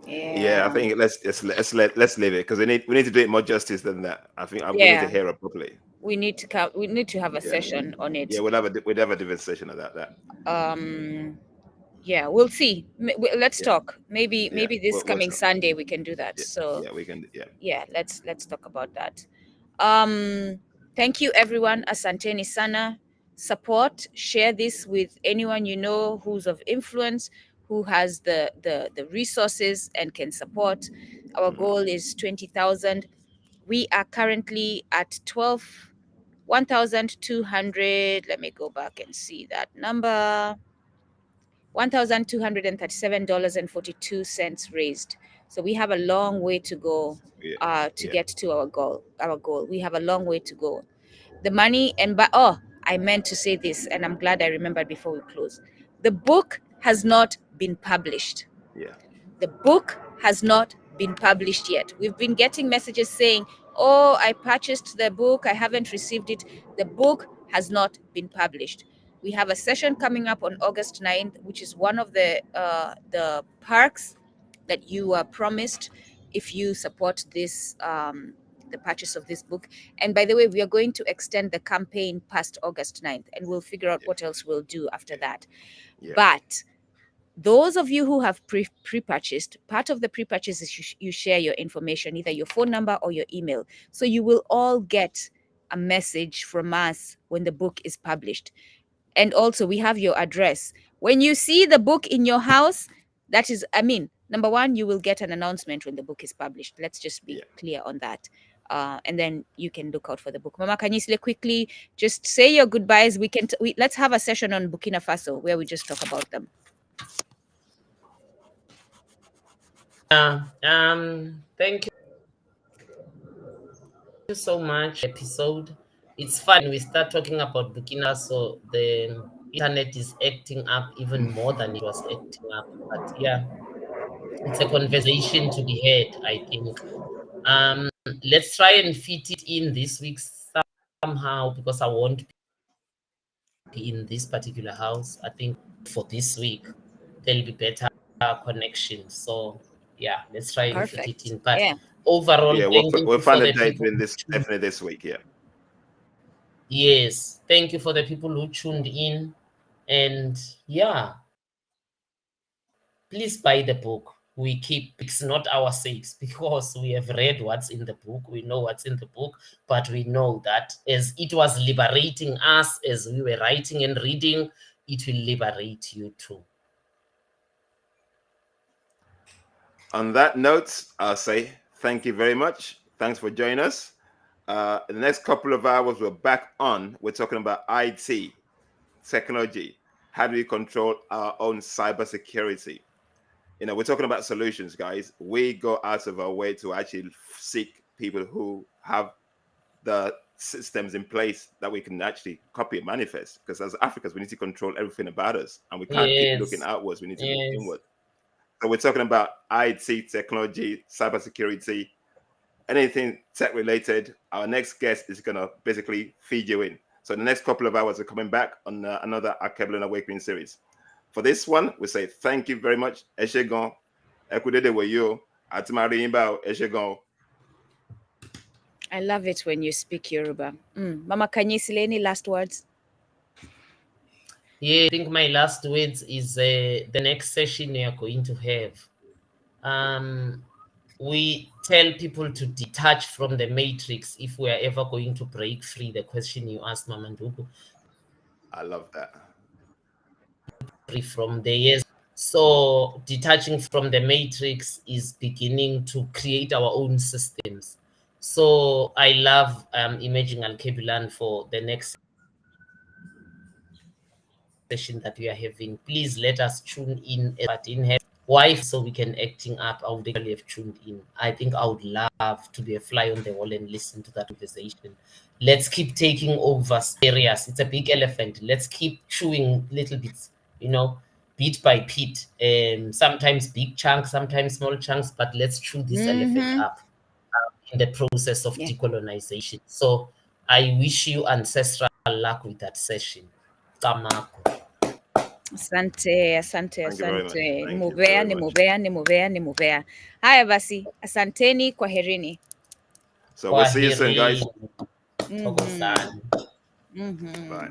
Yeah, I think let's leave it, because we need to do it more justice than that. I think we need to hear it properly. We need to have a session on it. Yeah, we'll have a different session of that. Yeah, we'll see. Let's talk. Maybe this coming Sunday we can do that. So yeah, we can. Yeah, let's talk about that. Thank you, everyone. Asanteni sana. Support, share this with anyone you know who's of influence, who has the resources and can support. Our goal is 20,000. We are currently at 1,200. Let me go back and see that number. $1,237.42 raised. So we have a long way to go to get to our goal. We have a long way to go. The money I meant to say this, and I'm glad I remembered before we close. The book has not been published. Yeah. The book has not been published yet. We've been getting messages saying, "Oh, I purchased the book. I haven't received it." The book has not been published. We have a session coming up on August 9th, which is one of the perks that you are promised if you support this the purchase of this book. And by the way, we are going to extend the campaign past August 9th, and we'll figure out what else we'll do after that. Yeah. But those of you who have pre-purchased, part of the pre-purchase is you share your information, either your phone number or your email. So you will all get a message from us when the book is published. And also we have your address. When you see the book in your house, that is, number one, you will get an announcement when the book is published. Let's just be clear on that. And then you can look out for the book. Mama Khanyisile, quickly, just say your goodbyes. Let's have a session on Burkina Faso where we just talk about them. Thank you so much. Episode. It's fun. We start talking about Burkina, so the internet is acting up even more than it was acting up. But yeah, it's a conversation to be had, I think. Let's try and fit it in this week somehow, because I won't be in this particular house. I think for this week there'll be better connection. So yeah, let's try and fit it in. But overall, we'll find a date in this, definitely this week. Yeah. Yes, thank you for the people who tuned in, and yeah, please buy the book. We keep, it's not our sakes, because we have read what's in the book. We know what's in the book, but we know that as it was liberating us, as we were writing and reading, it will liberate you too. On that note, I'll say thank you very much. Thanks for joining us. In the next couple of hours, we're back on. We're talking about IT, technology. How do we control our own cybersecurity? We're talking about solutions, guys. We go out of our way to actually seek people who have the systems in place that we can actually copy and manifest. Because as Africans, we need to control everything about us, and we can't keep looking outwards. We need to look inward. So we're talking about IT, technology, cybersecurity, anything tech related. Our next guest is going to basically feed you in. So the next couple of hours are coming back on another Akebulon Awakening series. For this one, we say thank you very much. Eshegon, ekudede weyo, atimari imba eshegon. I love it when you speak Yoruba. Mama Khanyisile, any last words? Yeah, I think my last words is the next session we are going to have. We tell people to detach from the matrix if we are ever going to break free. The question you asked, Mama Ndugu. I love that. Free from the years. So detaching from the matrix is beginning to create our own systems. So I love Emerging Alkebulan for the next session that we are having. Please let us tune in, but in her wife, so we can acting up. I would actually have tuned in. I think I would love to be a fly on the wall and listen to that conversation. Let's keep taking over areas. It's a big elephant. Let's keep chewing little bits, bit by bit. Sometimes big chunks, sometimes small chunks, but let's chew this elephant up in the process of decolonization. So I wish you ancestral luck with that session. Asante. Nimubea. Haya basi, asanteni, kwaherini. So we'll see you soon, guys. Bye.